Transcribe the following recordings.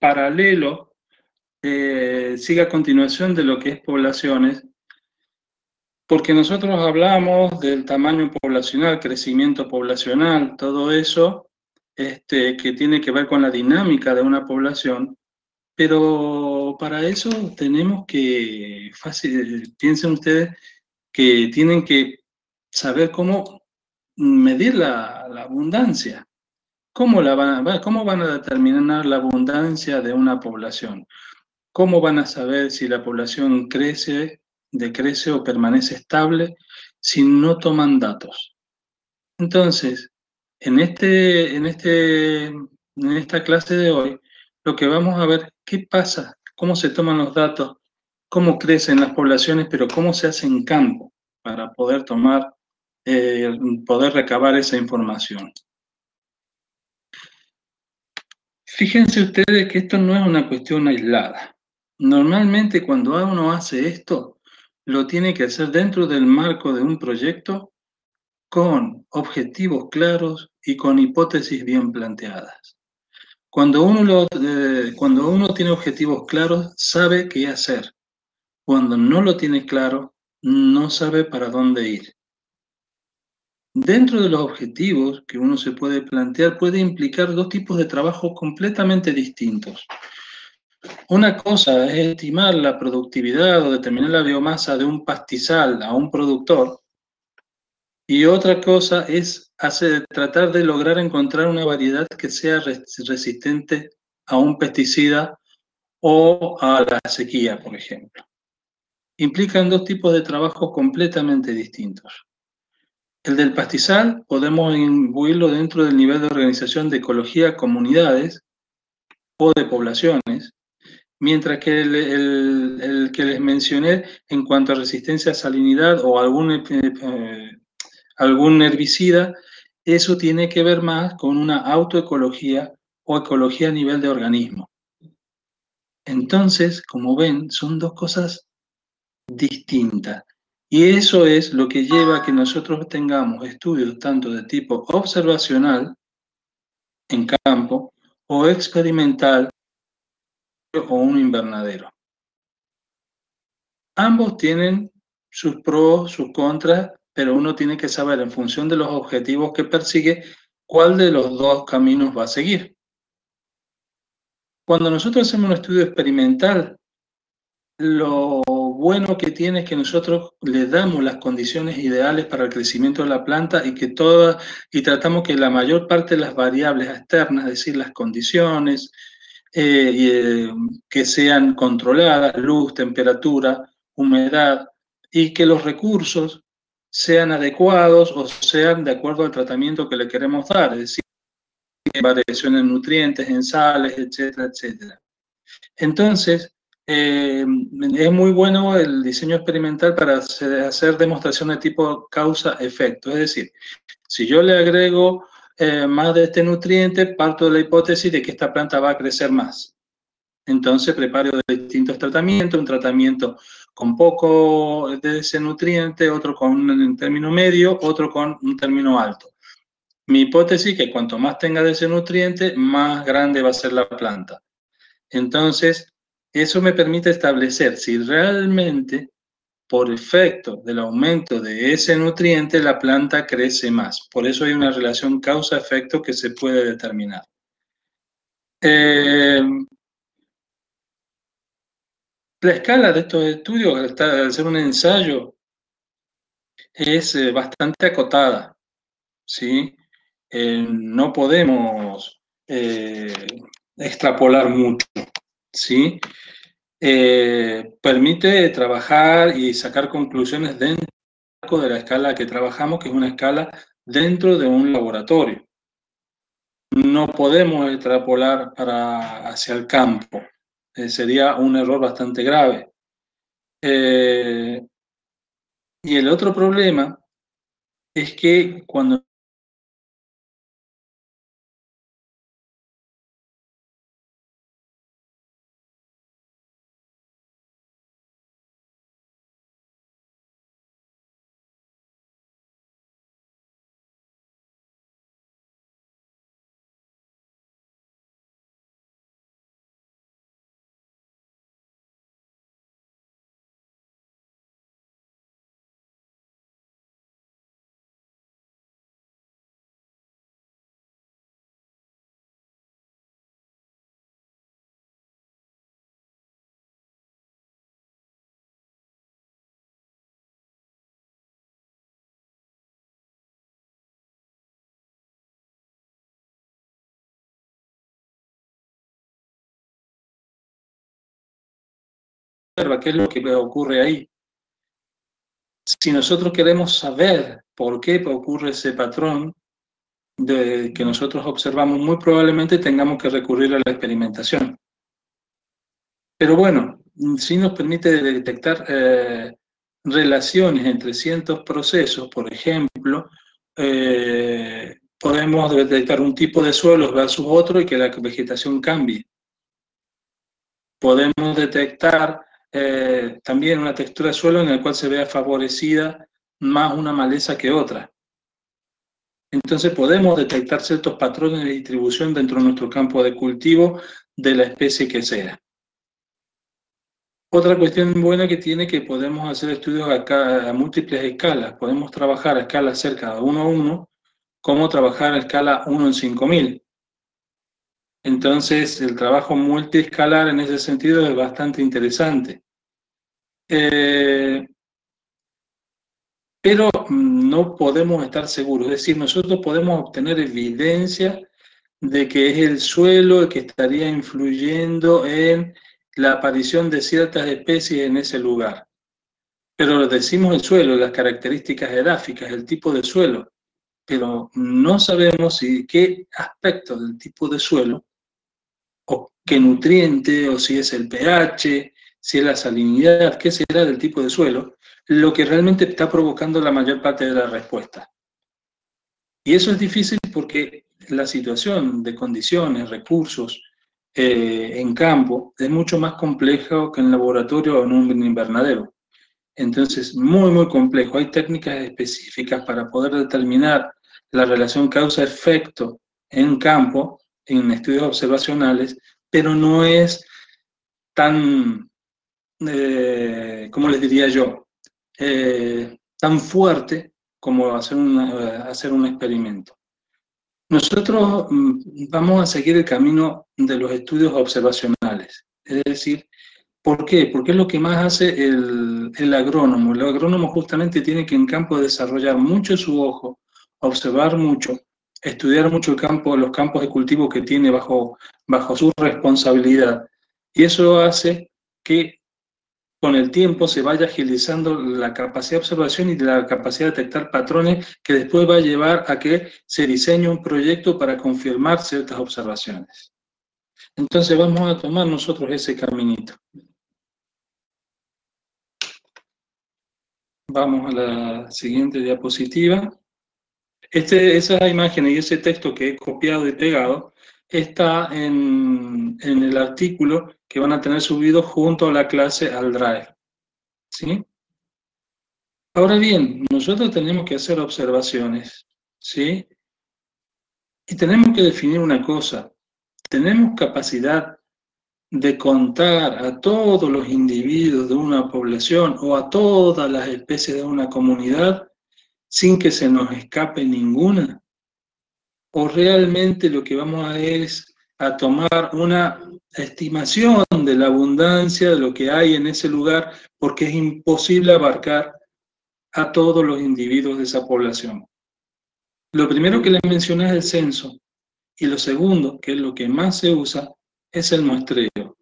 paralelo, sigue a continuación de lo que es poblaciones, porque nosotros hablamos del tamaño poblacional, crecimiento poblacional, todo eso que tiene que ver con la dinámica de una población, pero para eso tenemos que, piensen ustedes que tienen que saber cómo medir la abundancia. ¿Cómo van a determinar la abundancia de una población? ¿Cómo van a saber si la población crece, decrece o permanece estable si no toman datos? Entonces, en esta clase de hoy, lo que vamos a ver qué pasa, cómo se toman los datos, cómo crecen las poblaciones, pero cómo se hace en campo para poder poder recabar esa información. Fíjense ustedes que esto no es una cuestión aislada. Normalmente cuando uno hace esto, lo tiene que hacer dentro del marco de un proyecto con objetivos claros y con hipótesis bien planteadas. Cuando uno tiene objetivos claros, sabe qué hacer. Cuando no lo tiene claro, no sabe para dónde ir. Dentro de los objetivos que uno se puede plantear, puede implicar dos tipos de trabajo completamente distintos. Una cosa es estimar la productividad o determinar la biomasa de un pastizal a un productor, y otra cosa es tratar de lograr encontrar una variedad que sea resistente a un pesticida o a la sequía, por ejemplo. Implican dos tipos de trabajo completamente distintos. El del pastizal podemos imbuirlo dentro del nivel de organización de ecología, comunidades o de poblaciones, mientras que el que les mencioné en cuanto a resistencia a salinidad o algún herbicida, eso tiene que ver más con una autoecología o ecología a nivel de organismo. Entonces, como ven, son dos cosas distintas. Y eso es lo que lleva a que nosotros tengamos estudios tanto de tipo observacional en campo o experimental o un invernadero. Ambos tienen sus pros, sus contras, pero uno tiene que saber en función de los objetivos que persigue cuál de los dos caminos va a seguir. Cuando nosotros hacemos un estudio experimental, lo bueno que tiene es que nosotros le damos las condiciones ideales para el crecimiento de la planta y tratamos que la mayor parte de las variables externas, es decir, las condiciones, que sean controladas, luz, temperatura, humedad, y que los recursos sean adecuados o sean de acuerdo al tratamiento que le queremos dar, es decir, variaciones en nutrientes, en sales, etcétera, etcétera. Entonces, es muy bueno el diseño experimental para hacer demostraciones de tipo causa-efecto. Es decir, si yo le agrego más de este nutriente, parto de la hipótesis de que esta planta va a crecer más. Entonces preparo distintos tratamientos, un tratamiento con poco de ese nutriente, otro con un término medio, otro con un término alto. Mi hipótesis es que cuanto más tenga de ese nutriente, más grande va a ser la planta. Entonces, eso me permite establecer si realmente, por efecto del aumento de ese nutriente, la planta crece más. Por eso hay una relación causa-efecto que se puede determinar. La escala de estos estudios, al ser un ensayo, es bastante acotada, ¿sí? No podemos extrapolar mucho, ¿sí? Permite trabajar y sacar conclusiones dentro de la escala que trabajamos, que es una escala dentro de un laboratorio. No podemos extrapolar hacia el campo. Sería un error bastante grave. Y el otro problema es que cuando observa, qué es lo que ocurre ahí. Si nosotros queremos saber por qué ocurre ese patrón que nosotros observamos, muy probablemente tengamos que recurrir a la experimentación. Pero bueno, sí nos permite detectar relaciones entre ciertos procesos. Por ejemplo, podemos detectar un tipo de suelos versus otro y que la vegetación cambie. Podemos detectar también una textura de suelo en la cual se vea favorecida más una maleza que otra. Entonces podemos detectar ciertos patrones de distribución dentro de nuestro campo de cultivo de la especie que sea. Otra cuestión buena que tiene que podemos hacer estudios a múltiples escalas. Podemos trabajar a escala cerca de 1 a 1, como trabajar a escala 1 en 5000. Entonces, el trabajo multiescalar en ese sentido es bastante interesante. Pero no podemos estar seguros. Es decir, nosotros podemos obtener evidencia de que es el suelo el que estaría influyendo en la aparición de ciertas especies en ese lugar. Pero decimos el suelo, las características edáficas, el tipo de suelo, pero no sabemos si qué aspecto del tipo de suelo, o qué nutriente, o si es el pH, si es la salinidad, qué será del tipo de suelo, lo que realmente está provocando la mayor parte de la respuesta. Y eso es difícil porque la situación de condiciones, recursos en campo es mucho más compleja que en laboratorio o en un invernadero. Entonces, muy complejo. Hay técnicas específicas para poder determinar la relación causa-efecto en campo, en estudios observacionales, pero no es tan, ¿cómo les diría yo? Tan fuerte como hacer un experimento. Nosotros vamos a seguir el camino de los estudios observacionales, es decir, ¿por qué? Porque es lo que más hace el agrónomo. El agrónomo justamente tiene que en campo desarrollar mucho su ojo, observar mucho, estudiar mucho el campo, los campos de cultivo que tiene bajo su responsabilidad. Y eso hace que con el tiempo se vaya agilizando la capacidad de observación y la capacidad de detectar patrones que después va a llevar a que se diseñe un proyecto para confirmar ciertas observaciones. Entonces vamos a tomar nosotros ese caminito. Vamos a la siguiente diapositiva. Esa imagen y ese texto que he copiado y pegado está en el artículo que van a tener subido junto a la clase al Drive. ¿Sí? Ahora bien, nosotros tenemos que hacer observaciones, ¿sí? Y tenemos que definir una cosa. Tenemos capacidad de contar a todos los individuos de una población o a todas las especies de una comunidad sin que se nos escape ninguna. O realmente lo que vamos es a tomar una estimación de la abundancia de lo que hay en ese lugar, porque es imposible abarcar a todos los individuos de esa población. Lo primero que les mencioné es el censo, y lo segundo, que es lo que más se usa, es el muestreo.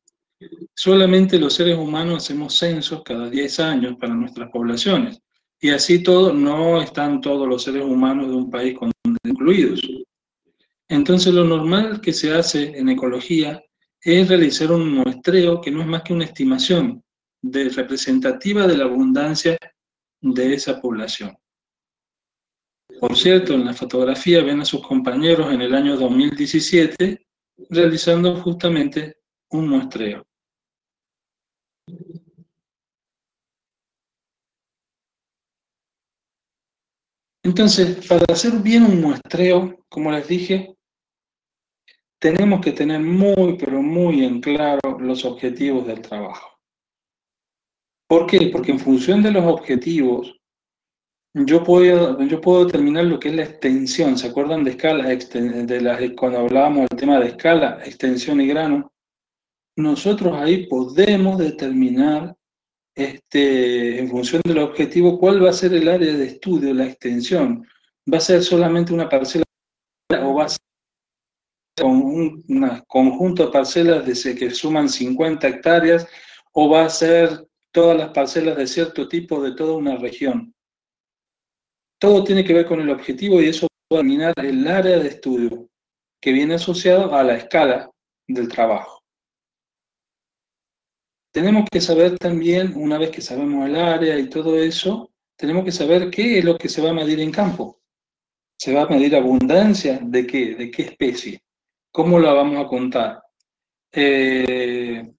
Solamente los seres humanos hacemos censos cada 10 años para nuestras poblaciones, y así todo, no están todos los seres humanos de un país incluidos. Entonces lo normal que se hace en ecología es realizar un muestreo que no es más que una estimación representativa de la abundancia de esa población. Por cierto, en la fotografía ven a sus compañeros en el año 2017 realizando justamente un muestreo. Entonces, para hacer bien un muestreo, como les dije, tenemos que tener muy, pero muy en claro los objetivos del trabajo. ¿Por qué? Porque en función de los objetivos, yo puedo determinar lo que es la extensión. ¿Se acuerdan de escala? Cuando hablábamos del tema de escala, extensión y grano. Nosotros ahí podemos determinar, en función del objetivo, cuál va a ser el área de estudio, la extensión. ¿Va a ser solamente una parcela o va a ser un conjunto de parcelas que suman 50 hectáreas o va a ser todas las parcelas de cierto tipo de toda una región. Todo tiene que ver con el objetivo y eso va a determinar el área de estudio, que viene asociado a la escala del trabajo. Tenemos que saber también, una vez que sabemos el área y todo eso, tenemos que saber qué es lo que se va a medir en campo. ¿Se va a medir abundancia? ¿De qué? ¿De qué especie? ¿Cómo la vamos a contar? ¿Qué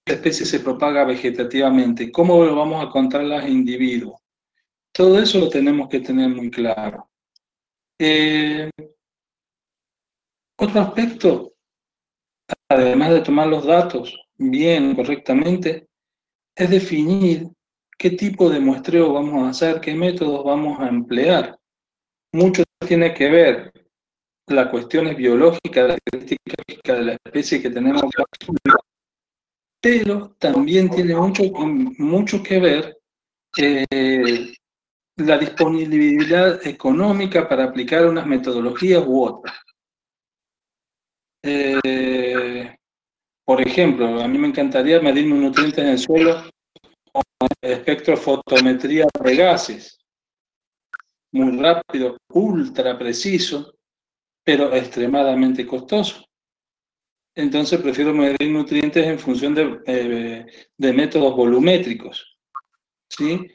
especie se propaga vegetativamente? ¿Cómo lo vamos a contar los individuos? Todo eso lo tenemos que tener muy claro. Otro aspecto, además de tomar los datos bien, correctamente, es definir qué tipo de muestreo vamos a hacer, qué métodos vamos a emplear. Mucho tiene que ver las cuestiones biológicas, las características de la especie que tenemos, pero también tiene mucho que ver la disponibilidad económica para aplicar unas metodologías u otras. Por ejemplo, a mí me encantaría medir nutrientes en el suelo con espectrofotometría de gases, muy rápido, ultra preciso, pero extremadamente costoso. Entonces prefiero medir nutrientes en función de métodos volumétricos, ¿sí?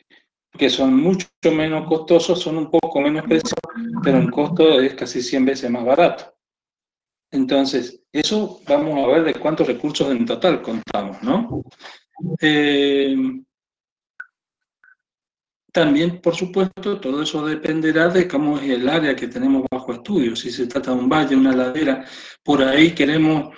Que son mucho menos costosos, son un poco menos precisos, pero en costo es casi 100 veces más barato. Entonces, eso vamos a ver de cuántos recursos en total contamos, ¿no? También, por supuesto, todo eso dependerá de cómo es el área que tenemos bajo estudio. Si se trata de un valle, una ladera, por ahí queremos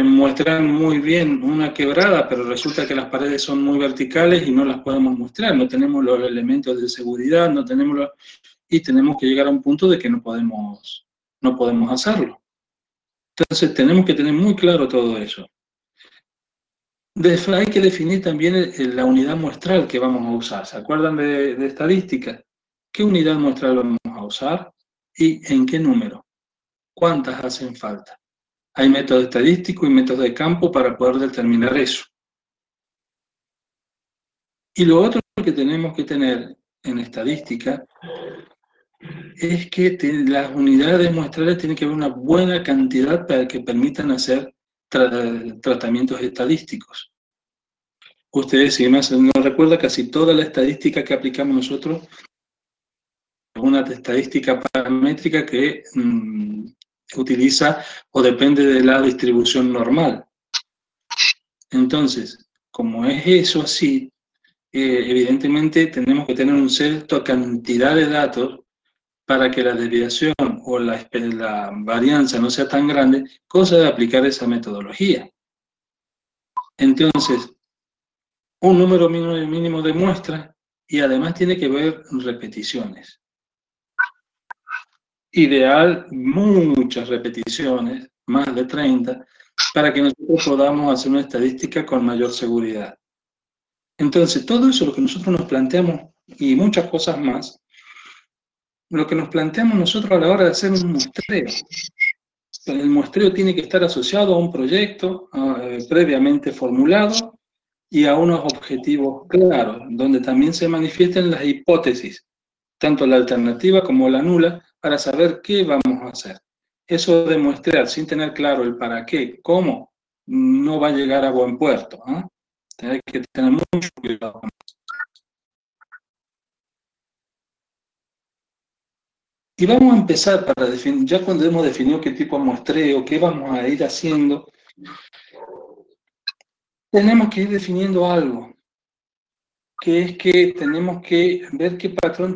mostrar muy bien una quebrada, pero resulta que las paredes son muy verticales y no las podemos mostrar. No tenemos los elementos de seguridad, no tenemos y tenemos que llegar a un punto de que no podemos hacerlo. Entonces, tenemos que tener muy claro todo eso. Hay que definir también la unidad muestral que vamos a usar. ¿Se acuerdan de estadística? ¿Qué unidad muestral vamos a usar y en qué número? ¿Cuántas hacen falta? Hay método estadístico y método de campo para poder determinar eso. Y lo otro que tenemos que tener en estadística es que las unidades muestrales tienen que haber una buena cantidad para que permitan hacer tratamientos estadísticos. Ustedes, si no recuerda, casi toda la estadística que aplicamos nosotros es una estadística paramétrica que utiliza o depende de la distribución normal. Entonces, como es eso así, evidentemente tenemos que tener una cierta cantidad de datos para que la desviación o la varianza no sea tan grande, cosa de aplicar esa metodología. Entonces, un número mínimo de muestras y además tiene que ver repeticiones. Ideal, muchas repeticiones, más de 30, para que nosotros podamos hacer una estadística con mayor seguridad. Entonces, todo eso, lo que nosotros nos planteamos, y muchas cosas más, lo que nos planteamos nosotros a la hora de hacer un muestreo. El muestreo tiene que estar asociado a un proyecto previamente formulado y a unos objetivos claros, donde también se manifiesten las hipótesis, tanto la alternativa como la nula, para saber qué vamos a hacer. Eso de muestrear sin tener claro el para qué, cómo, no va a llegar a buen puerto. Hay que tener mucho cuidado. Y vamos a empezar para definir, ya cuando hemos definido qué tipo de muestreo, qué vamos a ir haciendo, tenemos que ir definiendo algo, que es que tenemos que ver qué patrón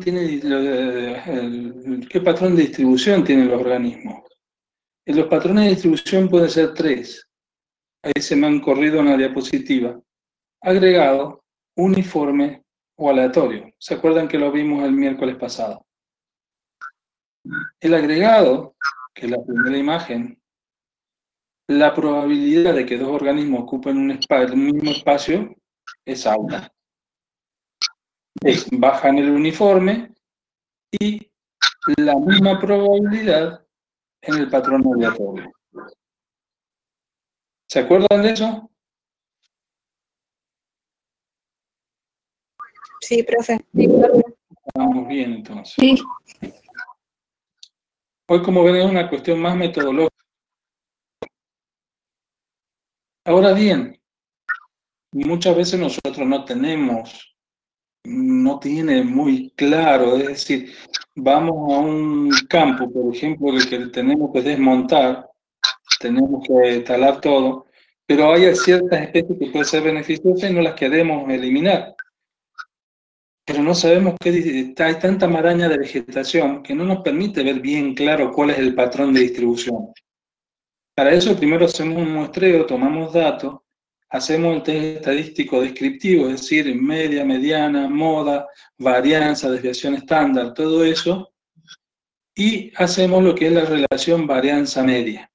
qué patrón de distribución tienen los organismos. Los patrones de distribución pueden ser 3. Ahí se me han corrido una diapositiva. Agregado, uniforme o aleatorio. ¿Se acuerdan que lo vimos el miércoles pasado? El agregado, que es la primera imagen, la probabilidad de que dos organismos ocupen el mismo espacio es alta. Es baja en el uniforme y la misma probabilidad en el patrón aleatorio. ¿Se acuerdan de eso? Sí, profe. Vamos bien, entonces. Sí. Hoy, como ven, es una cuestión más metodológica. Ahora bien, muchas veces nosotros no tiene muy claro, es decir, vamos a un campo, por ejemplo, que tenemos que desmontar, tenemos que talar todo, pero hay ciertas especies que pueden ser beneficiosas y no las queremos eliminar. Pero no sabemos que hay tanta maraña de vegetación que no nos permite ver bien claro cuál es el patrón de distribución. Para eso primero hacemos un muestreo, tomamos datos, hacemos el test estadístico descriptivo, es decir, media, mediana, moda, varianza, desviación estándar, todo eso, y hacemos lo que es la relación varianza-media.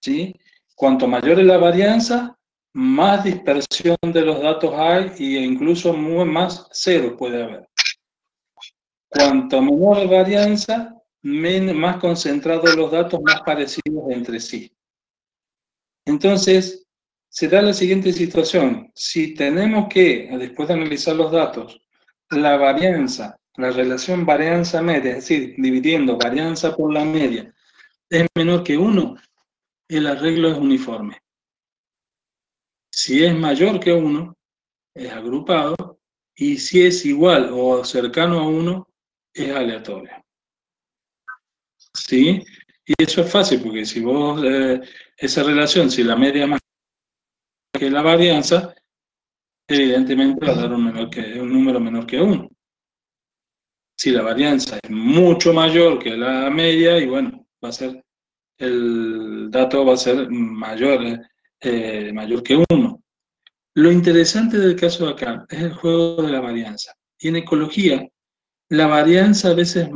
¿Sí? Cuanto mayor es la varianza, más dispersión de los datos hay e incluso más cero puede haber. Cuanto menor la varianza, más concentrados los datos, más parecidos entre sí. Entonces, se da la siguiente situación. Si tenemos que, después de analizar los datos, la varianza, la relación varianza-media, es decir, dividiendo varianza por la media, es menor que 1, el arreglo es uniforme. Si es mayor que 1, es agrupado, y si es igual o cercano a 1, es aleatorio. ¿Sí? Y eso es fácil, porque si vos, esa relación, si la media es más que la varianza, evidentemente va a dar un número menor que 1. Si la varianza es mucho mayor que la media, y bueno, el dato va a ser mayor que 1. Lo interesante del caso de acá es el juego de la varianza. Y en ecología, la varianza a veces,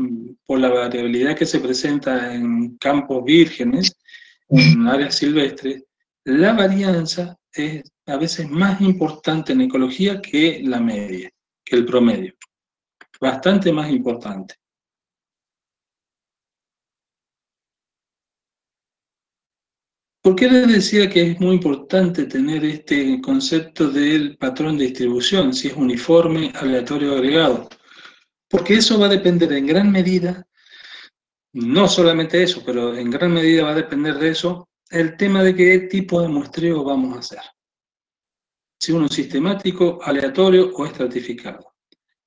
por la variabilidad que se presenta en campos vírgenes, en áreas silvestres, la varianza es a veces más importante en ecología que la media, que el promedio. Bastante más importante. ¿Por qué les decía que es muy importante tener este concepto del patrón de distribución, si es uniforme, aleatorio o agregado? Porque eso va a depender en gran medida, no solamente eso, pero en gran medida va a depender de eso, el tema de qué tipo de muestreo vamos a hacer. Si uno es sistemático, aleatorio o estratificado.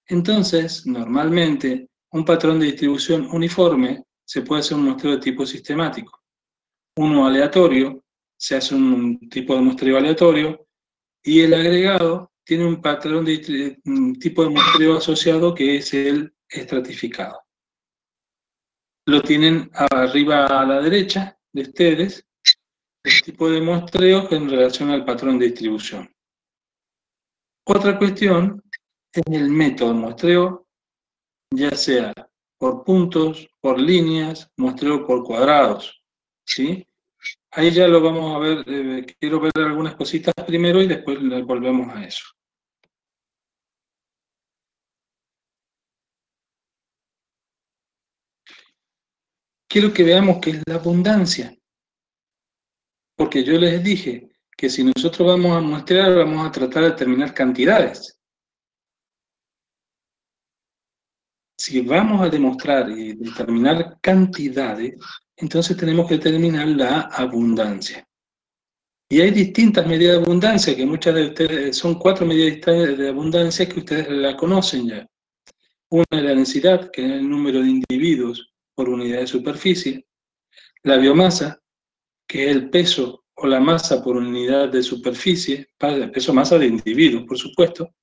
Entonces, normalmente, un patrón de distribución uniforme se puede hacer un muestreo de tipo sistemático. Uno aleatorio, se hace un tipo de muestreo aleatorio, y el agregado tiene un patrón de tipo de muestreo asociado que es el estratificado. Lo tienen arriba a la derecha de ustedes, el tipo de muestreo en relación al patrón de distribución. Otra cuestión es el método de muestreo, ya sea por puntos, por líneas, muestreo por cuadrados, ¿sí? Ahí ya lo vamos a ver, quiero ver algunas cositas primero y después volvemos a eso. Quiero que veamos qué es la abundancia, porque yo les dije que si nosotros vamos a muestrear, vamos a tratar de determinar cantidades. Si vamos a demostrar y determinar cantidades, entonces tenemos que determinar la abundancia. Y hay distintas medidas de abundancia, que muchas de ustedes, son 4 medidas de abundancia que ustedes la conocen ya. Una es la densidad, que es el número de individuos por unidad de superficie. La biomasa, que es el peso o la masa por unidad de superficie, peso-masa de individuos, por supuesto.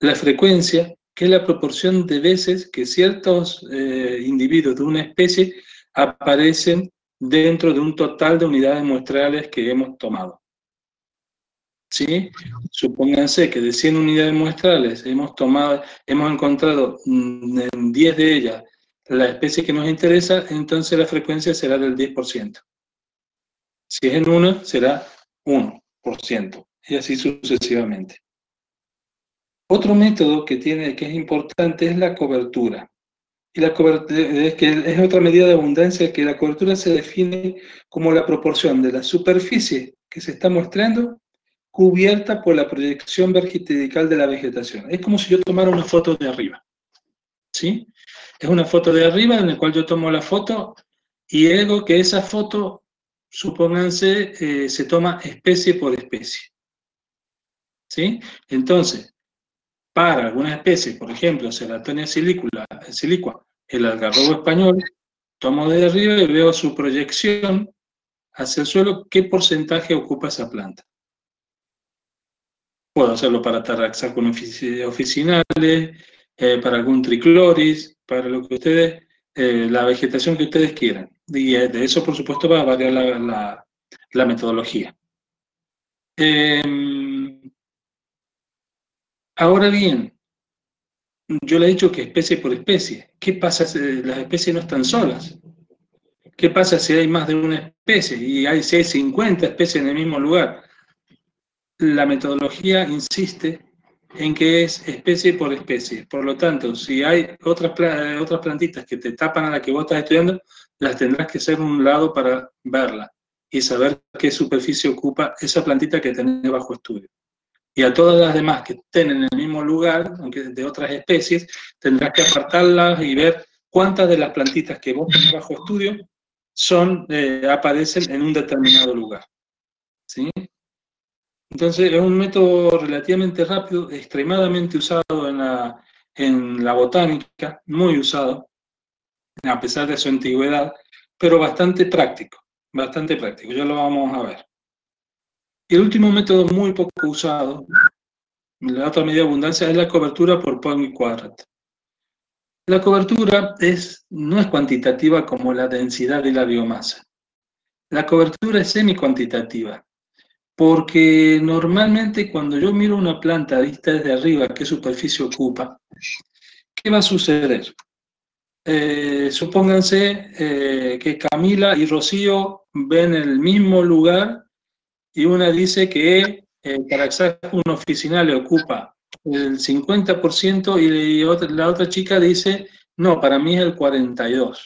La frecuencia, que es la proporción de veces que ciertos individuos de una especie aparecen dentro de un total de unidades muestrales que hemos tomado. ¿Sí? Supónganse que de 100 unidades muestrales hemos encontrado en 10 de ellas la especie que nos interesa, entonces la frecuencia será del 10%. Si es en 1, será 1%, y así sucesivamente. Otro método que es importante es la cobertura. Y la cobertura es otra medida de abundancia, que la cobertura se define como la proporción de la superficie que se está muestrando cubierta por la proyección vertical de la vegetación. Es como si yo tomara una foto de arriba, ¿sí? Es una foto de arriba en la cual yo tomo la foto y hago que esa foto, supónganse, se toma especie por especie, ¿sí? Entonces, para algunas especies, por ejemplo, Ceratonia silicua, el algarrobo español, tomo de arriba y veo su proyección hacia el suelo, qué porcentaje ocupa esa planta. Puedo hacerlo para Taraxacum officinale, para algún tricloris, para lo que ustedes, la vegetación que ustedes quieran. Y de eso, por supuesto, va a variar la metodología. Ahora bien, yo le he dicho que especie por especie. ¿Qué pasa si las especies no están solas? ¿Qué pasa si hay más de una especie y si hay 50 especies en el mismo lugar? La metodología insiste en que es especie por especie. Por lo tanto, si hay otras plantitas que te tapan a la que vos estás estudiando, las tendrás que hacer un lado para verla y saber qué superficie ocupa esa plantita que tenés bajo estudio. Y a todas las demás que estén en el mismo lugar, aunque de otras especies, tendrás que apartarlas y ver cuántas de las plantitas que vos tenés bajo estudio aparecen en un determinado lugar, ¿sí? Entonces es un método relativamente rápido, extremadamente usado en la botánica, muy usado, a pesar de su antigüedad, pero bastante práctico, ya lo vamos a ver. Y el último método muy poco usado, la otra medida de abundancia, es la cobertura por Poincare. La cobertura no es cuantitativa como la densidad de la biomasa. La cobertura es semi-cuantitativa, porque normalmente cuando yo miro una planta vista desde arriba, ¿qué superficie ocupa? ¿Qué va a suceder? Supónganse que Camila y Rocío ven el mismo lugar y una dice que Taraxacum officinale ocupa el 50% y la otra chica dice, no, para mí es el 42%.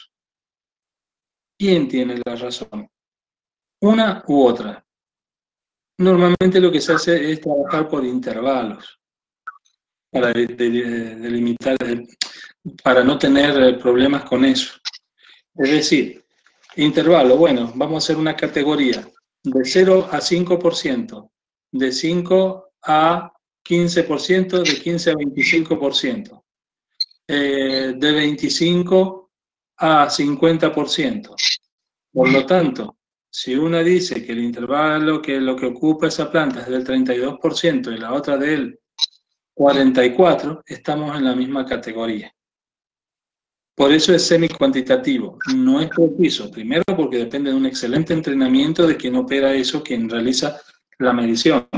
¿Quién tiene la razón? ¿Una u otra? Normalmente lo que se hace es trabajar por intervalos para delimitar, para no tener problemas con eso. Es decir, intervalo, bueno, vamos a hacer una categoría de 0 a 5%, de 5 a 15%, de 15 a 25%, de 25 a 50%. Por lo tanto, si una dice que el intervalo que lo que ocupa esa planta es del 32% y la otra del 44%, estamos en la misma categoría. Por eso es semi-cuantitativo, no es preciso. Primero porque depende de un excelente entrenamiento de quien opera eso, quien realiza la medición.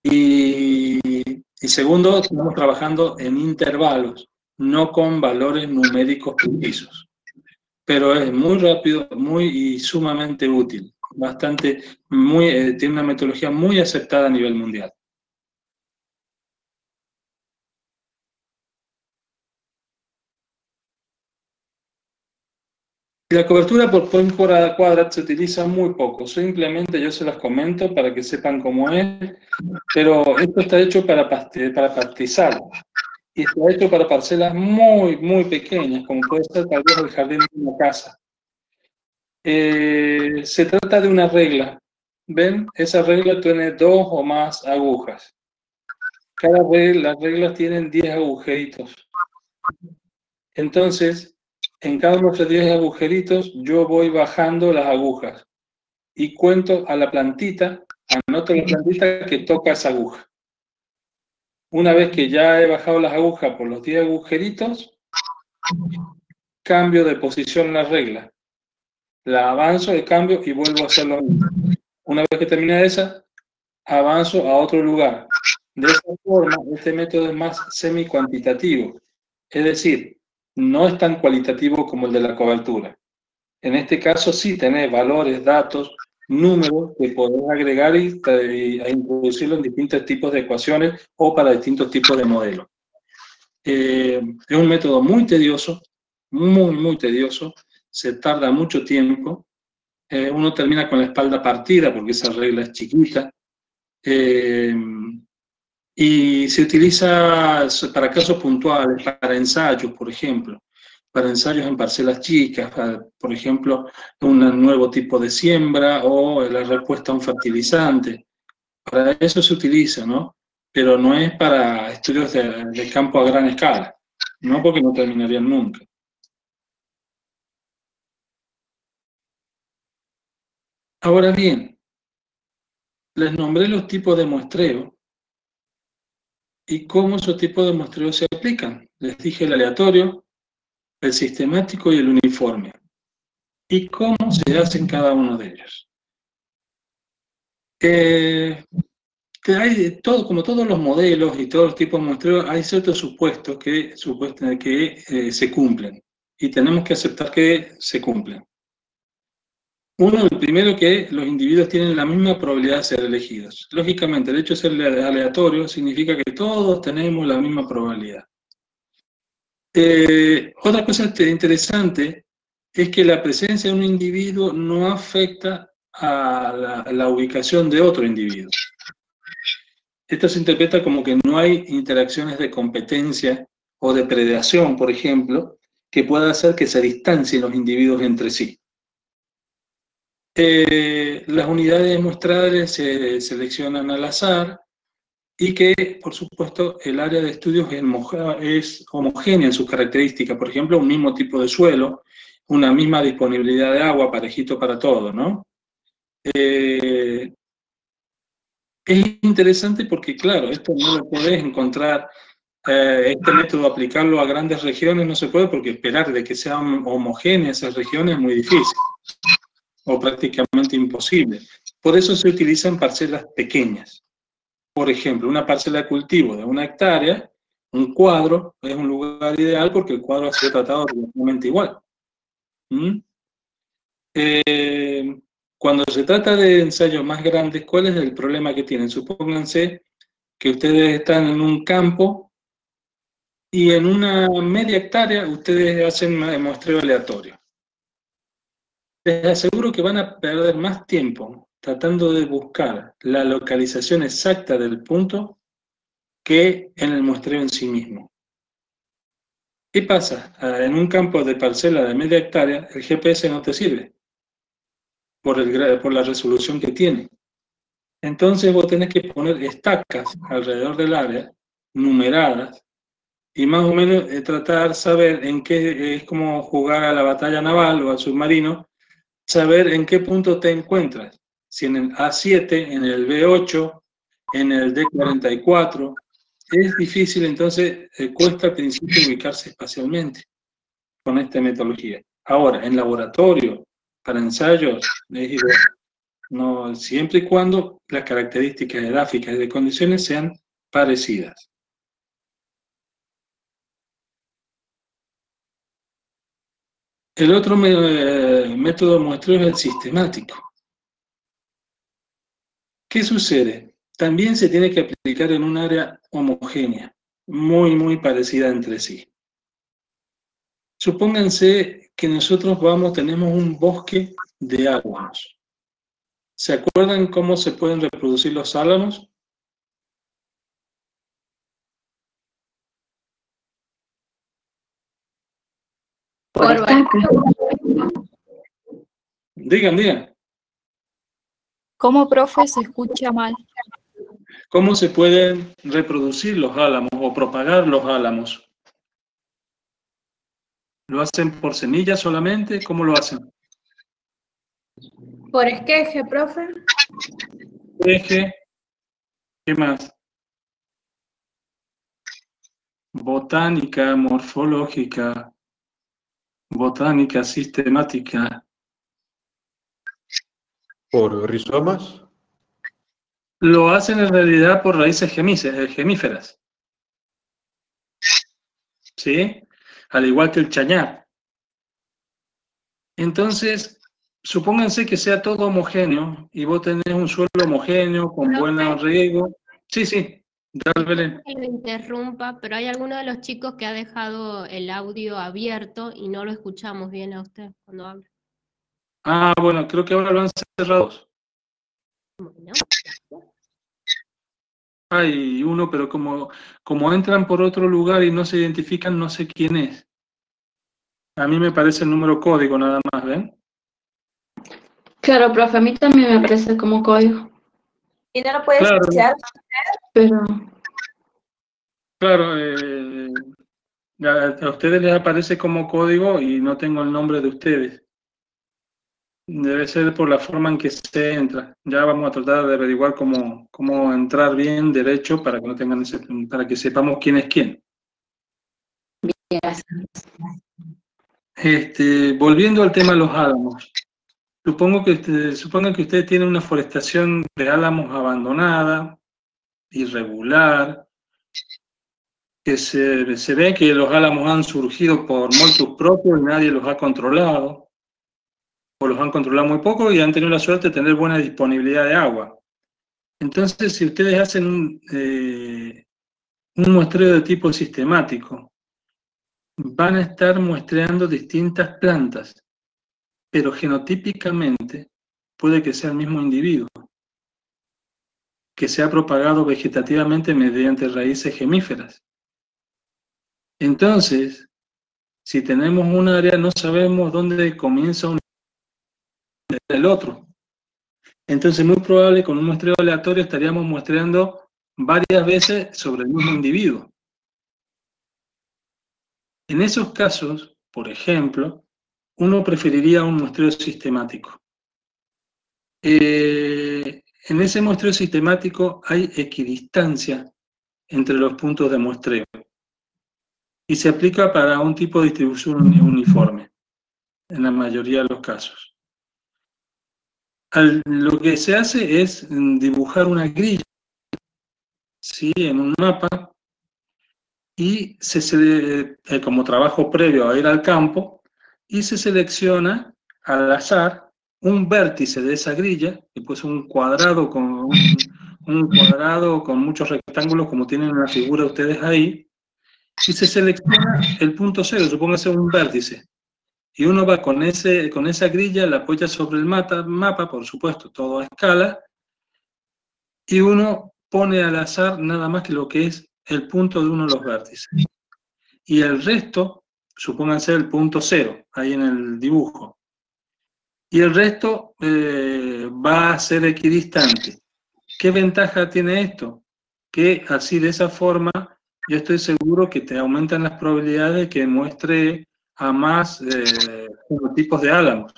Y segundo, estamos trabajando en intervalos, no con valores numéricos precisos. Pero es muy rápido, y sumamente útil. Tiene una metodología muy aceptada a nivel mundial. La cobertura por Poincare se utiliza muy poco, simplemente yo se las comento para que sepan cómo es, pero esto está hecho para pastizal y está hecho para parcelas muy, muy pequeñas, como puede ser tal vez el jardín de una casa. Se trata de una regla, ¿ven? Esa regla tiene 2 o más agujas. Las reglas tienen 10 agujeritos. Entonces, en cada uno de los 10 agujeritos, yo voy bajando las agujas y cuento a la plantita, anoto la plantita que toca esa aguja. Una vez que ya he bajado las agujas por los 10 agujeritos, cambio de posición la regla. La avanzo, de cambio y vuelvo a hacer lo mismo. Una vez que termine esa, avanzo a otro lugar. De esa forma, este método es más semi-cuantitativo. Es decir, no es tan cualitativo como el de la cobertura. En este caso sí tenés valores, datos, números que podés agregar e introducirlo en distintos tipos de ecuaciones o para distintos tipos de modelos. Es un método muy tedioso, muy, muy tedioso, se tarda mucho tiempo, uno termina con la espalda partida porque esa regla es chiquita, Y se utiliza para casos puntuales, para ensayos, por ejemplo, para ensayos en parcelas chicas, por ejemplo, un nuevo tipo de siembra o la respuesta a un fertilizante. Para eso se utiliza, ¿no? Pero no es para estudios de campo a gran escala, no, porque no terminarían nunca. Ahora bien, les nombré los tipos de muestreo y cómo esos tipos de muestreo se aplican. Les dije el aleatorio, el sistemático y el uniforme. ¿Y cómo se hacen cada uno de ellos? Hay todo, como todos los modelos y todos los tipos de muestreo, hay ciertos supuestos que se cumplen y tenemos que aceptar que se cumplen. Uno, el primero, que los individuos tienen la misma probabilidad de ser elegidos. Lógicamente, el hecho de ser aleatorio significa que todos tenemos la misma probabilidad. Otra cosa interesante es que la presencia de un individuo no afecta a la ubicación de otro individuo. Esto se interpreta como que no hay interacciones de competencia o de predación, por ejemplo, que pueda hacer que se distancien los individuos entre sí. Las unidades muestrales se seleccionan al azar y que, por supuesto, el área de estudios es homogénea en sus características. Por ejemplo, un mismo tipo de suelo, una misma disponibilidad de agua, parejito para todo, ¿no? Es interesante porque, claro, esto no lo podés encontrar, este método aplicarlo a grandes regiones no se puede porque esperar de que sean homogéneas esas regiones es muy difícil o prácticamente imposible. Por eso se utilizan parcelas pequeñas. Por ejemplo, una parcela de cultivo de 1 hectárea, un cuadro es un lugar ideal porque el cuadro ha sido tratado relativamente igual. Cuando se trata de ensayos más grandes, ¿cuál es el problema que tienen? Supónganse que ustedes están en un campo y en una media hectárea ustedes hacen muestreo aleatorio. Les aseguro que van a perder más tiempo tratando de buscar la localización exacta del punto que en el muestreo en sí mismo. ¿Qué pasa? En un campo de parcela de media hectárea, el GPS no te sirve por la resolución que tiene. Entonces vos tenés que poner estacas alrededor del área, numeradas, y más o menos tratar de saber en qué, es como jugar a la batalla naval o al submarino, saber en qué punto te encuentras. Si en el A7, en el B8, en el D44. Es difícil, entonces cuesta al principio ubicarse espacialmente con esta metodología. Ahora, en laboratorio, para ensayos, es igual. No, siempre y cuando las características gráficas y de condiciones sean parecidas. El otro método de muestreo es el sistemático. ¿Qué sucede? También se tiene que aplicar en un área homogénea, muy parecida entre sí. Supónganse que nosotros tenemos un bosque de álamos. ¿Se acuerdan cómo se pueden reproducir los álamos? Por estaca. Digan. ¿Cómo, profe? Se escucha mal. ¿Cómo se pueden reproducir los álamos o propagar los álamos? ¿Lo hacen por semillas solamente? ¿Cómo lo hacen? ¿Por esqueje, profe? Eje. ¿Qué más? Botánica, morfológica, botánica sistemática. ¿Por rizomas? Lo hacen en realidad por raíces gemíferas. ¿Sí? Al igual que el chañar. Entonces, supónganse que sea todo homogéneo y vos tenés un suelo homogéneo con buen riego. Sí, dale, Belén. Que lo interrumpa, pero hay alguno de los chicos que ha dejado el audio abierto y no lo escuchamos bien a usted cuando habla. Ah, bueno, creo que ahora lo han cerrado. Bueno. Hay uno, pero como entran por otro lugar y no se identifican, no sé quién es. A mí me parece el número código nada más, ¿ven? Claro, profe, a mí también me aparece como código. ¿Y no lo puedes Claro, desear? Pero claro, a ustedes les aparece como código y no tengo el nombre de ustedes. Debe ser por la forma en que se entra. Ya vamos a tratar de averiguar cómo entrar bien derecho para que no tengan para que sepamos quién es quién. gracias. Volviendo al tema de los álamos. Supongan que usted tiene una forestación de álamos abandonada, irregular, que se ve que los álamos han surgido por motus propios y nadie los ha controlado, o los han controlado muy poco y han tenido la suerte de tener buena disponibilidad de agua. Entonces, si ustedes hacen un muestreo de tipo sistemático, van a estar muestreando distintas plantas, pero genotípicamente puede que sea el mismo individuo, que se ha propagado vegetativamente mediante raíces gemíferas. Entonces, si tenemos un área, no sabemos dónde comienza un el otro. Entonces, muy probable con un muestreo aleatorio estaríamos muestreando varias veces sobre el mismo individuo. En esos casos, por ejemplo, uno preferiría un muestreo sistemático. En ese muestreo sistemático hay equidistancia entre los puntos de muestreo y se aplica para un tipo de distribución uniforme, en la mayoría de los casos. Lo que se hace es dibujar una grilla, ¿sí?, en un mapa, y como trabajo previo a ir al campo, y se selecciona al azar un vértice de esa grilla, que puede ser un cuadrado con muchos rectángulos, como tienen en la figura ustedes ahí, y se selecciona el punto cero, supóngase un vértice. Y uno va con esa grilla, la apoya sobre el mapa, por supuesto, todo a escala, y uno pone al azar nada más que lo que es el punto de uno de los vértices. Y el resto, supónganse el punto cero, ahí en el dibujo. Y el resto va a ser equidistante. ¿Qué ventaja tiene esto? Que así, de esa forma, yo estoy seguro que te aumentan las probabilidades de que muestre a más tipos de álamos.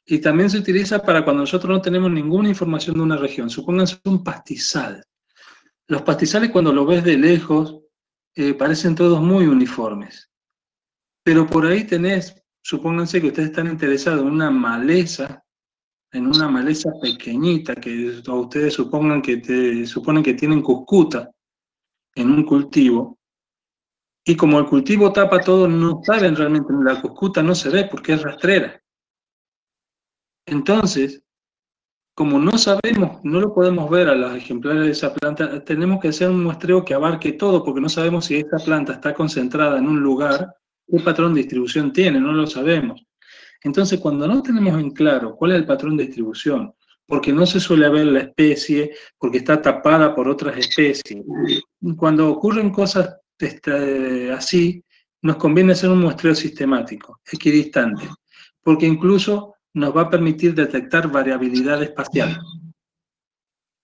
Y también se utiliza para cuando nosotros no tenemos ninguna información de una región. Supónganse un pastizal. Los pastizales, cuando lo ves de lejos, parecen todos muy uniformes. Pero por ahí tenés, supónganse que ustedes están interesados en una maleza pequeñita, que ustedes suponen que tienen cuscuta en un cultivo, y como el cultivo tapa todo, no saben realmente, la cuscuta no se ve porque es rastrera. Entonces, como no sabemos, no lo podemos ver a los ejemplares de esa planta, tenemos que hacer un muestreo que abarque todo, porque no sabemos si esta planta está concentrada en un lugar, qué patrón de distribución tiene, no lo sabemos. Entonces, cuando no tenemos en claro cuál es el patrón de distribución, porque no se suele ver la especie, porque está tapada por otras especies, cuando ocurren cosas así, nos conviene hacer un muestreo sistemático, equidistante, porque incluso nos va a permitir detectar variabilidad espacial,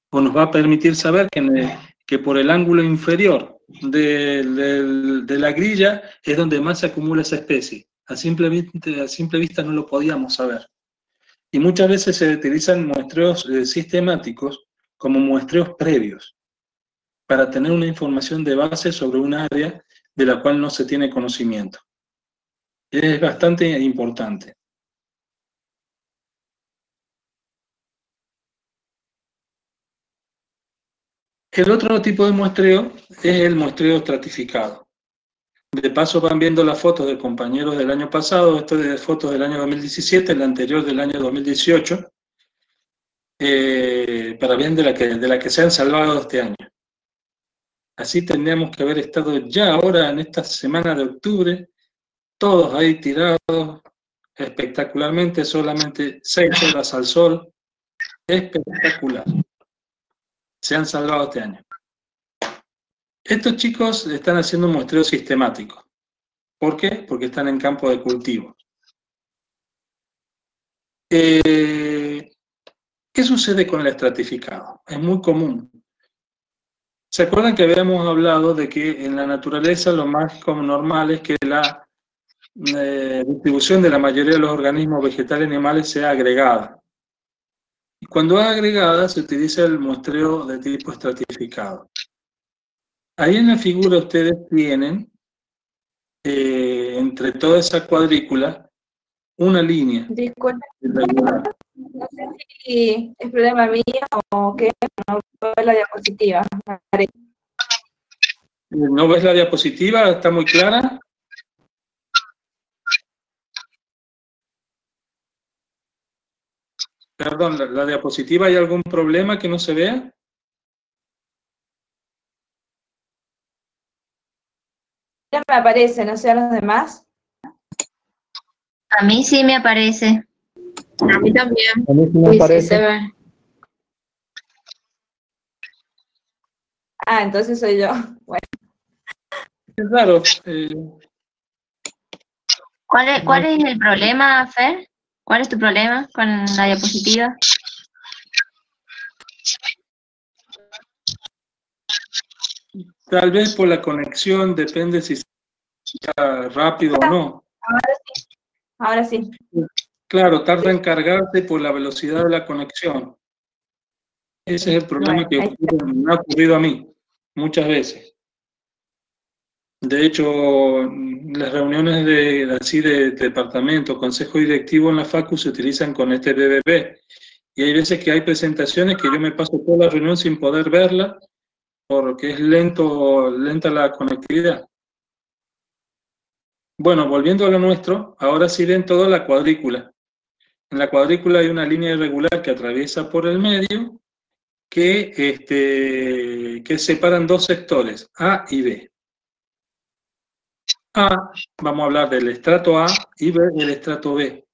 o nos va a permitir saber que por el ángulo inferior de la grilla es donde más se acumula esa especie. A simple vista no lo podíamos saber. Y muchas veces se utilizan muestreos sistemáticos como muestreos previos, para tener una información de base sobre un área de la cual no se tiene conocimiento. Es bastante importante. El otro tipo de muestreo es el muestreo estratificado. De paso van viendo las fotos de compañeros del año pasado, esto es de fotos del año 2017, la anterior del año 2018, para ver de la que se han salvado este año. Así tendríamos que haber estado ya ahora en esta semana de octubre, todos ahí tirados espectacularmente, solamente 6 horas al sol, espectacular. Se han salvado este año. Estos chicos están haciendo un muestreo sistemático. ¿Por qué? Porque están en campo de cultivo. ¿Qué sucede con el estratificado? Es muy común. ¿Se acuerdan que habíamos hablado de que en la naturaleza lo más normal es que la distribución de la mayoría de los organismos vegetales y animales sea agregada? Y cuando es agregada se utiliza el muestreo de tipo estratificado. Ahí en la figura ustedes tienen, entre toda esa cuadrícula, una línea. Disculpe, irregular. no sé si es problema mío o qué, no veo la diapositiva. ¿No ves la diapositiva? ¿Está muy clara? Perdón, ¿la diapositiva hay algún problema que no se vea? Ya me aparece, no sé a los demás. A mí sí me aparece. A mí también. A mí sí me Sí, sí parece. se ve. Ah, entonces soy yo. Bueno, Es raro. ¿Cuál es el problema, Fer? ¿Cuál es tu problema con la diapositiva? Tal vez por la conexión, depende si está rápido o no. ahora sí. Claro, tarda en cargarse por la velocidad de la conexión. Ese es el problema que me ha ocurrido a mí muchas veces. De hecho, las reuniones de departamento, consejo directivo en la Facu se utilizan con este BBB. Y hay veces que hay presentaciones que yo me paso toda la reunión sin poder verla porque es lenta la conectividad. Bueno, volviendo a lo nuestro, ahora sí ven toda la cuadrícula. En la cuadrícula hay una línea irregular que atraviesa por el medio que separan dos sectores, A y B. A, vamos a hablar del estrato A y B del estrato B.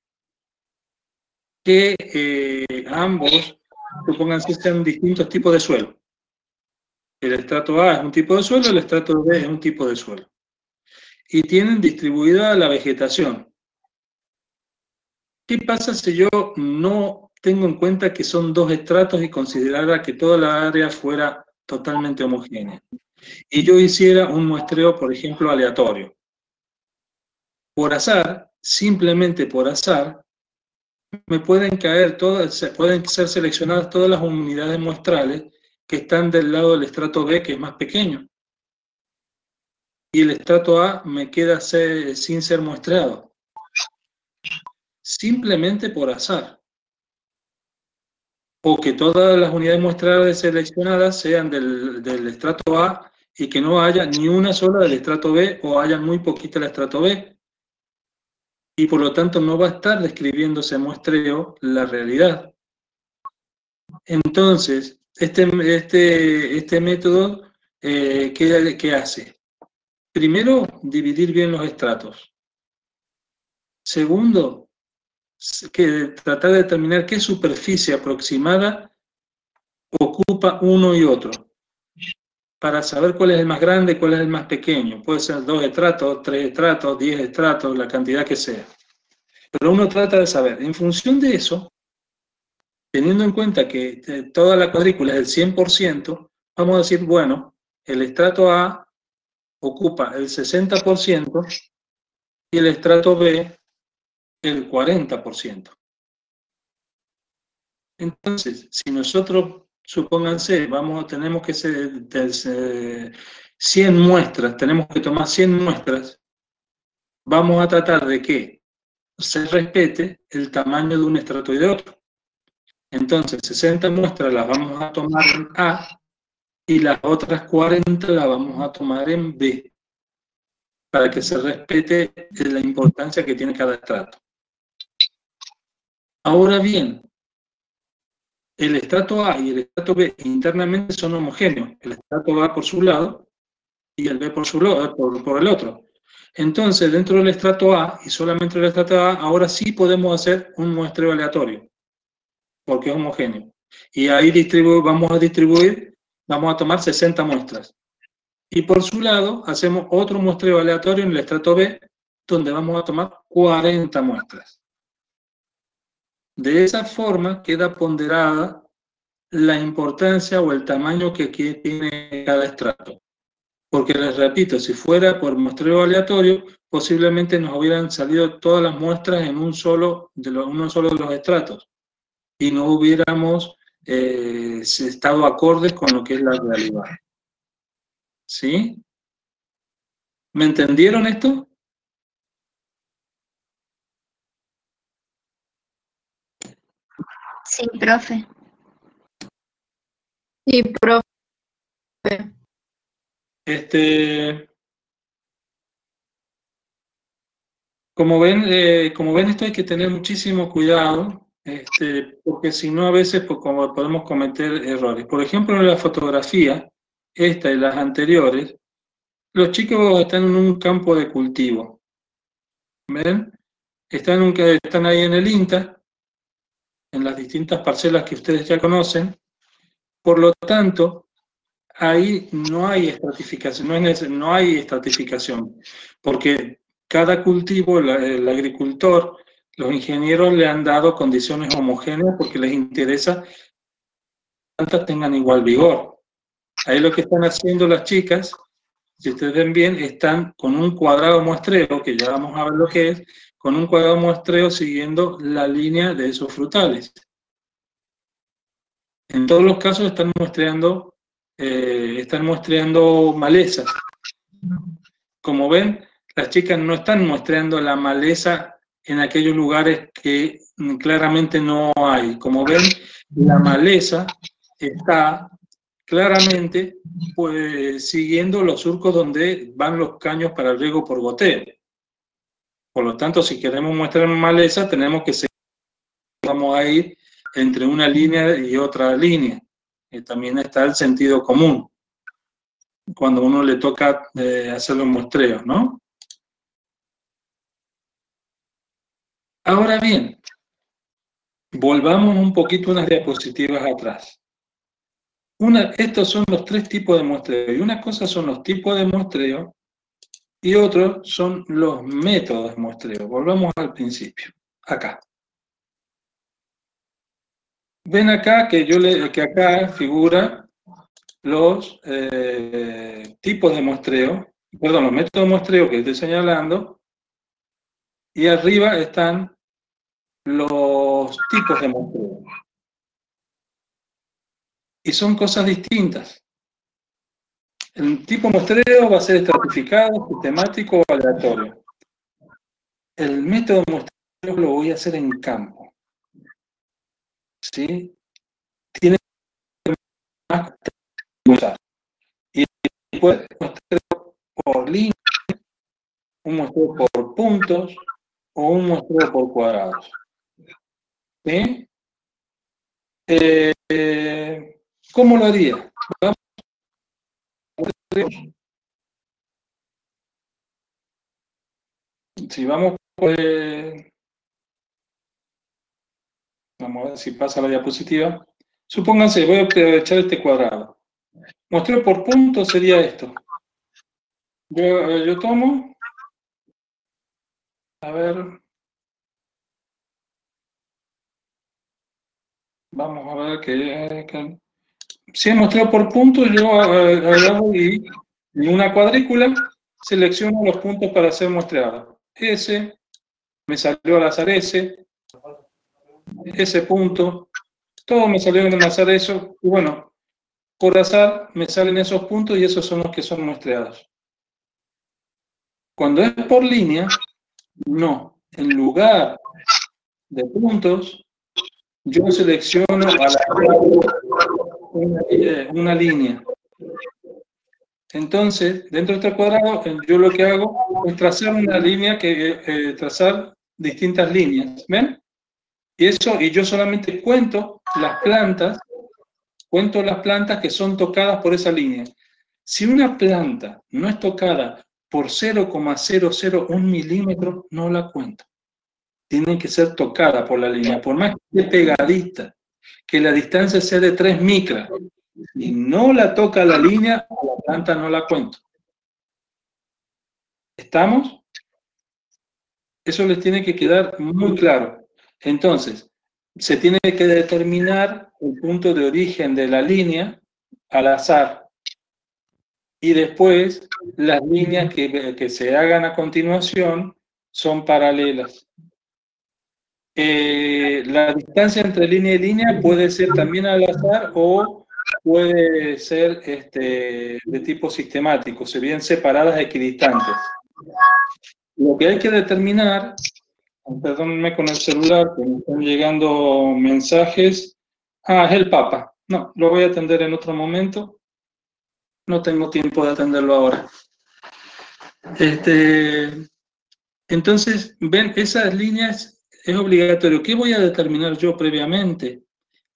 Que ambos, supónganse, sean distintos tipos de suelo. El estrato A es un tipo de suelo, el estrato B es un tipo de suelo. Y tienen distribuida la vegetación. ¿Qué pasa si yo no tengo en cuenta que son dos estratos y considerara que toda la área fuera totalmente homogénea? Y yo hiciera un muestreo, por ejemplo, aleatorio. Por azar, simplemente por azar, me pueden caer pueden ser seleccionadas todas las unidades muestrales que están del lado del estrato B, que es más pequeño. Y el estrato A me queda sin ser muestreado. Simplemente por azar. O que todas las unidades muestrales seleccionadas sean del estrato A y que no haya ni una sola del estrato B o haya muy poquita del estrato B. Y por lo tanto no va a estar describiéndose muestreo la realidad. Entonces, este método, ¿qué hace? Primero, dividir bien los estratos. Segundo, tratar de determinar qué superficie aproximada ocupa uno y otro, para saber cuál es el más grande y cuál es el más pequeño. Puede ser 2 estratos, 3 estratos, 10 estratos, la cantidad que sea. Pero uno trata de saber, en función de eso, teniendo en cuenta que toda la cuadrícula es el 100%, vamos a decir, bueno, el estrato A ocupa el 60% y el estrato B el 40%. Entonces, si nosotros, supónganse, tenemos que ser 100 muestras, tenemos que tomar 100 muestras, vamos a tratar de que se respete el tamaño de un estrato y de otro. Entonces, 60 muestras las vamos a tomar en A y las otras 40 las vamos a tomar en B, para que se respete la importancia que tiene cada estrato. Ahora bien, el estrato A y el estrato B internamente son homogéneos. El estrato A por su lado y el B por el otro. Entonces, dentro del estrato A y solamente del estrato A, ahora sí podemos hacer un muestreo aleatorio, porque es homogéneo. Y ahí vamos a tomar 60 muestras. Y por su lado, hacemos otro muestreo aleatorio en el estrato B, donde vamos a tomar 40 muestras. De esa forma queda ponderada la importancia o el tamaño que tiene cada estrato. Porque les repito, si fuera por muestreo aleatorio, posiblemente nos hubieran salido todas las muestras en uno solo de los estratos y no hubiéramos estado acordes con lo que es la realidad. ¿Sí? ¿Me entendieron esto? Sí, profe. Sí, profe. Como ven, esto hay que tener muchísimo cuidado, porque si no a veces como podemos cometer errores. Por ejemplo, en la fotografía, esta y las anteriores, los chicos están en un campo de cultivo. ¿Ven? Están ahí en el INTA, en las distintas parcelas que ustedes ya conocen. Por lo tanto, ahí no hay estratificación, no hay estratificación, porque cada cultivo, el agricultor, los ingenieros le han dado condiciones homogéneas porque les interesa que las plantas tengan igual vigor. Ahí lo que están haciendo las chicas, si ustedes ven bien, están con un cuadrado muestreo, que ya vamos a ver lo que es, con un cuadrado muestreo siguiendo la línea de esos frutales. En todos los casos están muestreando malezas. Como ven, las chicas no están muestreando la maleza en aquellos lugares que claramente no hay. Como ven, la maleza está claramente siguiendo los surcos donde van los caños para el riego por goteo. Por lo tanto, si queremos mostrar maleza, tenemos que seguir, vamos a ir entre una línea y otra línea. Y también está el sentido común, cuando uno le toca hacer los muestreos, ¿no? Ahora bien, volvamos un poquito unas diapositivas atrás. Estos son los tres tipos de muestreo. Y una cosa son los tipos de muestreo y otros son los métodos de muestreo. Volvamos al principio, acá. Ven acá que acá figura los tipos de muestreo, perdón, los métodos de muestreo que estoy señalando, y arriba están los tipos de muestreo. Y son cosas distintas. El tipo de muestreo va a ser estratificado, sistemático o aleatorio. El método de muestreo lo voy a hacer en campo. ¿Sí? Tiene más que usar. Y puede muestreo por línea, un muestreo por puntos o un muestreo por cuadrados. ¿Sí? ¿Cómo lo haría? Si vamos, vamos a ver si pasa la diapositiva. Supónganse, voy a aprovechar este cuadrado. Muestreo por puntos sería esto. Yo tomo, a ver, vamos a ver que si es muestreo por puntos, yo agarro y en una cuadrícula selecciono los puntos para ser muestreado. Ese, me salió al azar ese punto, todo me salió al azar eso, y bueno, por azar me salen esos puntos y esos son los que son muestreados. Cuando es por línea, no. En lugar de puntos, yo selecciono una línea. Entonces, dentro de este cuadrado, yo lo que hago es trazar una línea, trazar distintas líneas. ¿Ven? Y yo solamente cuento las plantas que son tocadas por esa línea. Si una planta no es tocada por 0,001 milímetro, no la cuento. Tiene que ser tocada por la línea, por más que esté pegadita, que la distancia sea de 3 micras. Y no la toca la línea, la planta no la cuento. ¿Estamos? Eso les tiene que quedar muy claro. Entonces, se tiene que determinar el punto de origen de la línea al azar. Y después, las líneas que se hagan a continuación son paralelas. La distancia entre línea y línea puede ser también al azar o puede ser de tipo sistemático, se bien separadas equidistantes. Lo que hay que determinar, perdónenme con el celular, que me están llegando mensajes. Es el Papa. No, lo voy a atender en otro momento. No tengo tiempo de atenderlo ahora. Entonces, ven, esas líneas es obligatorio. ¿Qué voy a determinar yo previamente?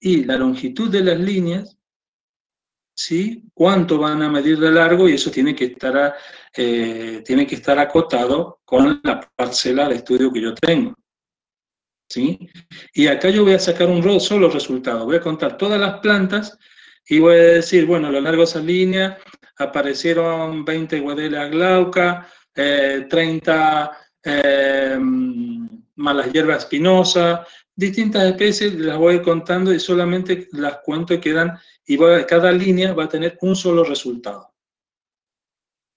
Y la longitud de las líneas, ¿sí? ¿Cuánto van a medir de largo? Y eso tiene que estar acotado con la parcela de estudio que yo tengo, ¿sí? Y acá yo voy a sacar un solo resultado. Voy a contar todas las plantas y voy a decir, bueno, a lo largo de esa línea aparecieron 20 Guadella glauca, 30 malas hierbas espinosa, distintas especies, las voy contando y solamente las cuento y quedan, y cada línea va a tener un solo resultado.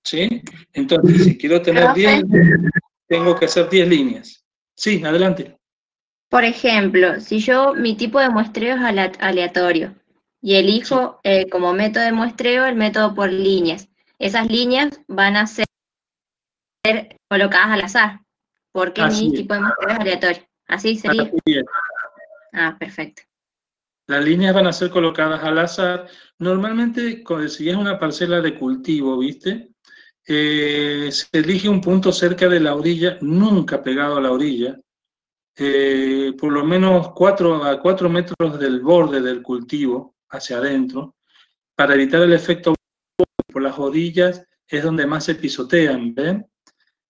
¿Sí? Entonces, si quiero tener 10, tengo que hacer 10 líneas. Sí, adelante. Por ejemplo, si mi tipo de muestreo es aleatorio y elijo como método de muestreo el método por líneas, esas líneas van a ser colocadas al azar, porque mi tipo de muestreo es aleatorio. ¿Así sería? Así es. Perfecto. Las líneas van a ser colocadas al azar. Normalmente, si es una parcela de cultivo, ¿viste? Se elige un punto cerca de la orilla, nunca pegado a la orilla, por lo menos 4 metros del borde del cultivo, hacia adentro, para evitar el efecto por las orillas, es donde más se pisotean, ¿ven?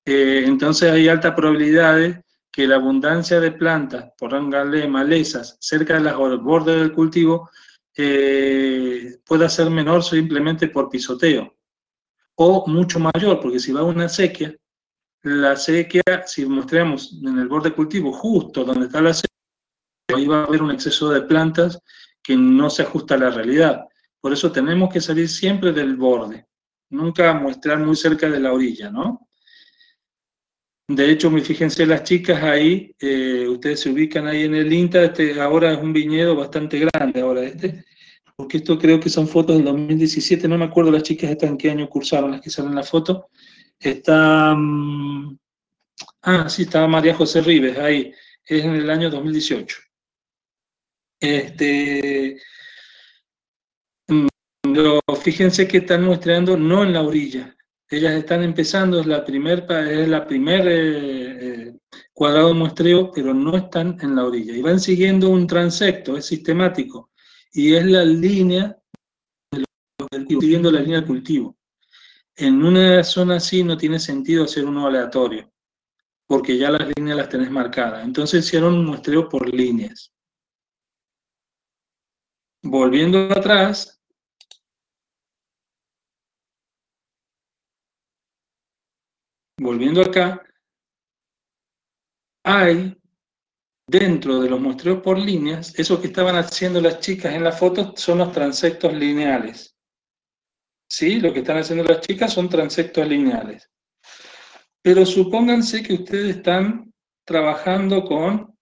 Entonces hay altas probabilidades que la abundancia de plantas, pónganle malezas, cerca de los bordes del cultivo, pueda ser menor simplemente por pisoteo, o mucho mayor, porque si va a una sequía, la sequía, si mostramos en el borde del cultivo, justo donde está la sequía, ahí va a haber un exceso de plantas que no se ajusta a la realidad. Por eso tenemos que salir siempre del borde, nunca muestrar muy cerca de la orilla, ¿no? De hecho, fíjense las chicas ahí, ustedes se ubican ahí en el INTA, ahora es un viñedo bastante grande, porque esto creo que son fotos del 2017, no me acuerdo las chicas estas en qué año cursaron, las que salen en la foto. Está, sí, estaba María José Rives ahí, es en el año 2018. Fíjense que están muestreando no en la orilla, ellas están empezando, es la primer cuadrado de muestreo, pero no están en la orilla, y van siguiendo un transecto, es sistemático, y es la línea, siguiendo la línea del cultivo. En una zona así no tiene sentido hacer uno aleatorio, porque ya las líneas las tenés marcadas. Entonces hicieron un muestreo por líneas. Volviendo atrás, volviendo acá, hay dentro de los muestreos por líneas, eso que estaban haciendo las chicas en la foto son los transectos lineales. ¿Sí? Lo que están haciendo las chicas son transectos lineales. Pero supónganse que ustedes están trabajando con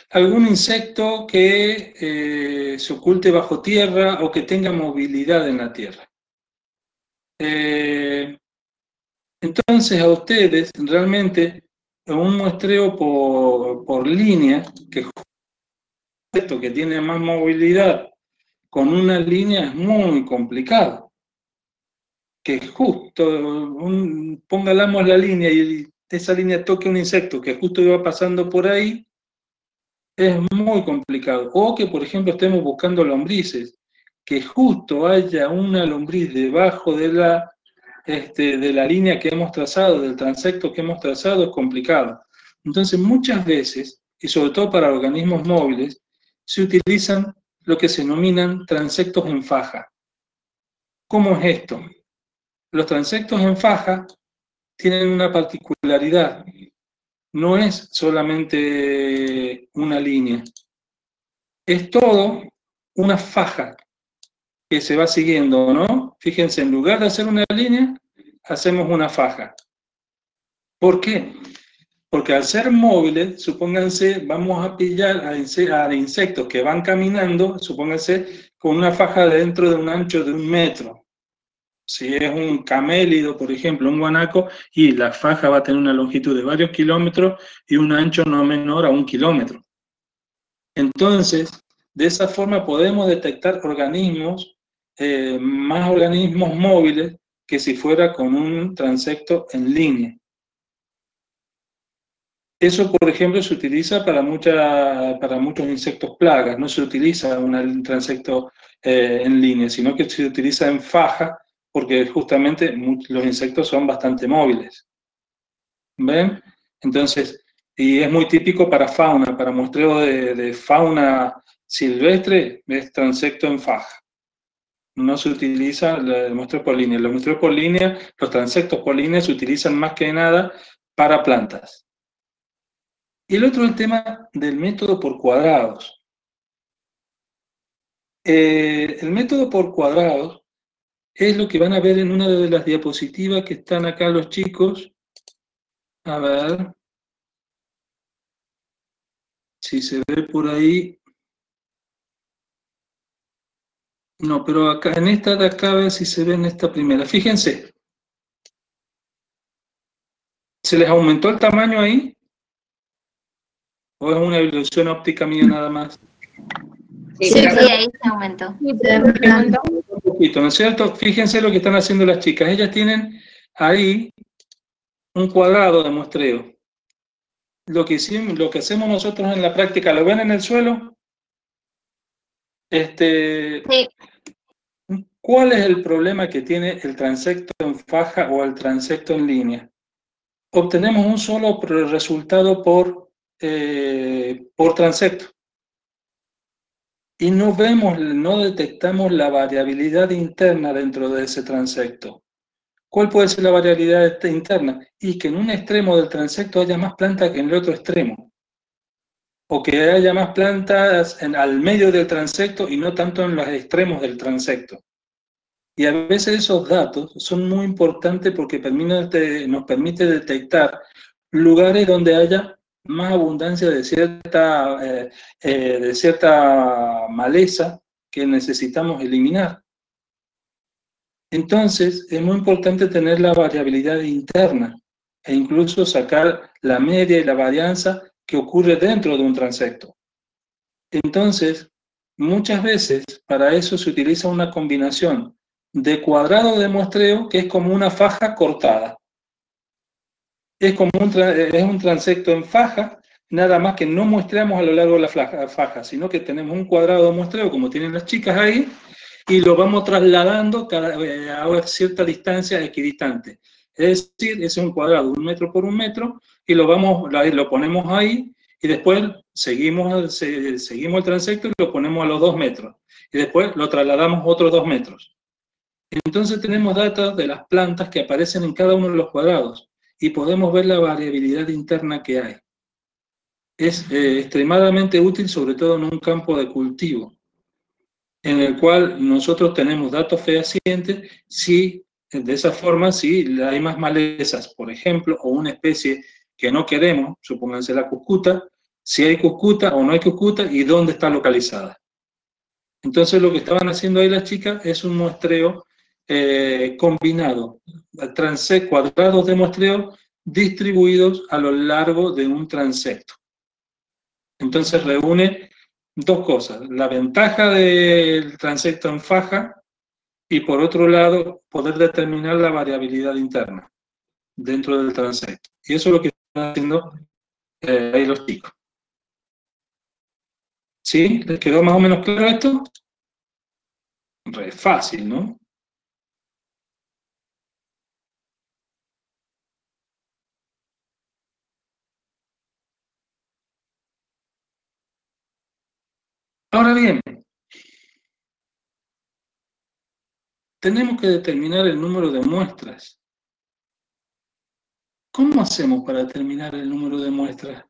algún insecto que se oculte bajo tierra o que tenga movilidad en la tierra. Entonces a ustedes realmente un muestreo por línea, que tiene más movilidad con una línea es muy complicado. Que justo pongamos la línea y esa línea toque un insecto que justo iba pasando por ahí, es muy complicado. O que, por ejemplo, estemos buscando lombrices, que justo haya una lombriz debajo de la línea que hemos trazado, del transecto que hemos trazado, es complicado. Entonces, muchas veces, y sobre todo para organismos móviles, se utilizan lo que se denominan transectos en faja. ¿Cómo es esto? Los transectos en faja tienen una particularidad. No es solamente una línea. Es todo una faja que se va siguiendo, ¿no? Fíjense, en lugar de hacer una línea, hacemos una faja. ¿Por qué? Porque al ser móviles, supónganse, vamos a pillar a insectos que van caminando, supónganse, con una faja dentro de un ancho de 1 metro. Si es un camélido, por ejemplo, un guanaco, y la faja va a tener una longitud de varios kilómetros y un ancho no menor a 1 kilómetro. Entonces, de esa forma podemos detectar organismos, más organismos móviles que si fuera con un transecto en línea. Eso, por ejemplo, se utiliza para muchos insectos plagas. No se utiliza un transecto en línea, sino que se utiliza en faja, porque justamente los insectos son bastante móviles. ¿Ven? Entonces, y es muy típico para fauna, para muestreo de fauna silvestre, es transecto en faja. No se utiliza el muestreo por línea. Los muestreos por línea, los transectos por línea se utilizan más que nada para plantas. Y el otro es el tema del método por cuadrados. El método por cuadrados es lo que van a ver en una de las diapositivas que están acá los chicos. A ver si se ve por ahí. No, pero acá en esta de acá, a ver si se ve en esta primera. Fíjense. ¿Se les aumentó el tamaño ahí? ¿O es una ilusión óptica mía nada más? Sí, ahí se aumentó. Un poquito, ¿no es cierto? Fíjense lo que están haciendo las chicas. Ellas tienen ahí un cuadrado de muestreo. Lo que hacemos nosotros en la práctica, ¿lo ven en el suelo? Sí. ¿Cuál es el problema que tiene el transecto en faja o el transecto en línea? Obtenemos un solo resultado por transecto. Y no detectamos la variabilidad interna dentro de ese transecto. ¿Cuál puede ser la variabilidad interna? Y que en un extremo del transecto haya más plantas que en el otro extremo. O que haya más plantas al medio del transecto y no tanto en los extremos del transecto. Y a veces esos datos son muy importantes porque nos permite detectar lugares donde haya más abundancia de cierta maleza que necesitamos eliminar. Entonces, es muy importante tener la variabilidad interna e incluso sacar la media y la varianza que ocurre dentro de un transecto. Entonces, muchas veces para eso se utiliza una combinación de cuadrado de muestreo que es como una faja cortada. Es un transecto en faja, nada más que no muestreamos a lo largo de la faja, sino que tenemos un cuadrado de muestreo como tienen las chicas ahí, y lo vamos trasladando a cierta distancia equidistante. Es decir, es un cuadrado 1 metro por 1 metro, y lo ponemos ahí, y después seguimos el transecto y lo ponemos a los 2 metros. Y después lo trasladamos otros 2 metros. Entonces tenemos datos de las plantas que aparecen en cada uno de los cuadrados, y podemos ver la variabilidad interna que hay. Es extremadamente útil, sobre todo en un campo de cultivo, en el cual nosotros tenemos datos fehacientes de esa forma, si hay más malezas, por ejemplo, o una especie que no queremos, supónganse la cuscuta, si hay cuscuta o no hay cuscuta y dónde está localizada. Entonces lo que estaban haciendo ahí las chicas es un muestreo combinado, cuadrados de muestreo distribuidos a lo largo de un transecto. Entonces reúne dos cosas, la ventaja del transecto en faja y por otro lado poder determinar la variabilidad interna dentro del transecto. Y eso es lo que están haciendo ahí los chicos. ¿Sí? ¿Les quedó más o menos claro esto? Re fácil, ¿no? Ahora bien, tenemos que determinar el número de muestras. ¿Cómo hacemos para determinar el número de muestras?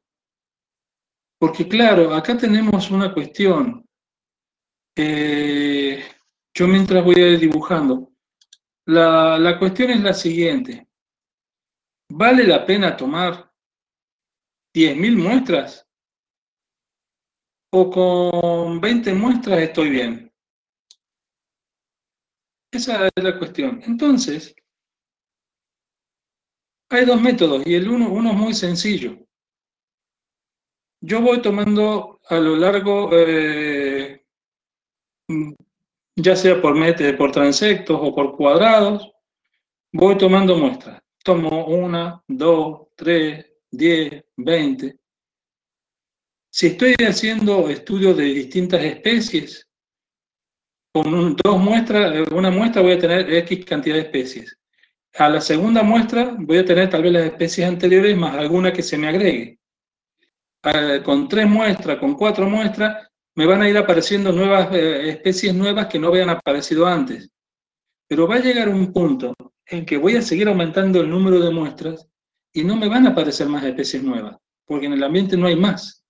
Porque claro, acá tenemos una cuestión. Yo mientras voy a ir dibujando, la cuestión es la siguiente. ¿Vale la pena tomar 10.000 muestras? ¿O con 20 muestras estoy bien? Esa es la cuestión. Entonces, hay dos métodos y uno es muy sencillo. Yo voy tomando a lo largo, ya sea por transectos o por cuadrados, voy tomando muestras. Tomo 1, 2, 3, 10, 20. Si estoy haciendo estudios de distintas especies, con dos muestras, una muestra voy a tener X cantidad de especies. A la segunda muestra voy a tener tal vez las especies anteriores más alguna que se me agregue. Con 3 muestras, con 4 muestras, me van a ir apareciendo nuevas especies nuevas que no habían aparecido antes. Pero va a llegar un punto en que voy a seguir aumentando el número de muestras y no me van a aparecer más especies nuevas, porque en el ambiente no hay más.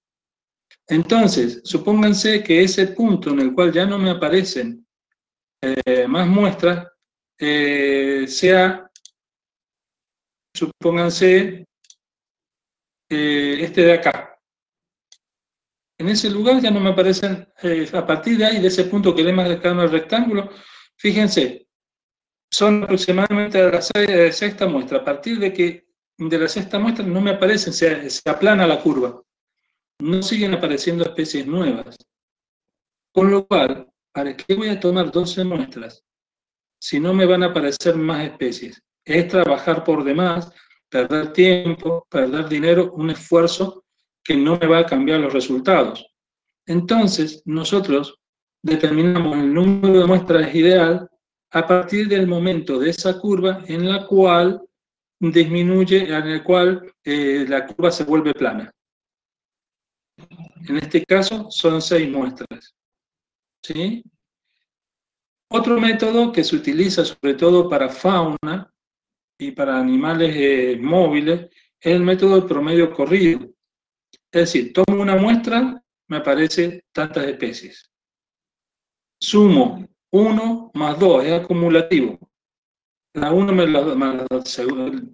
Entonces, supónganse que ese punto en el cual ya no me aparecen más muestras, sea, supónganse, este de acá. En ese lugar ya no me aparecen, a partir de ahí, de ese punto que le hemos marcado en el rectángulo, fíjense, son aproximadamente de la sexta muestra. A partir de la sexta muestra no me aparecen, se aplana la curva. No siguen apareciendo especies nuevas. Con lo cual, ¿para qué voy a tomar 12 muestras si no me van a aparecer más especies? Es trabajar por demás, perder tiempo, perder dinero, un esfuerzo que no me va a cambiar los resultados. Entonces, nosotros determinamos el número de muestras ideal a partir del momento de esa curva en la cual disminuye, en el cual la curva se vuelve plana. En este caso son 6 muestras. ¿Sí? Otro método que se utiliza sobre todo para fauna y para animales móviles es el método del promedio corrido. Es decir, tomo una muestra, me aparecen tantas especies. Sumo 1 más 2, es acumulativo. La 1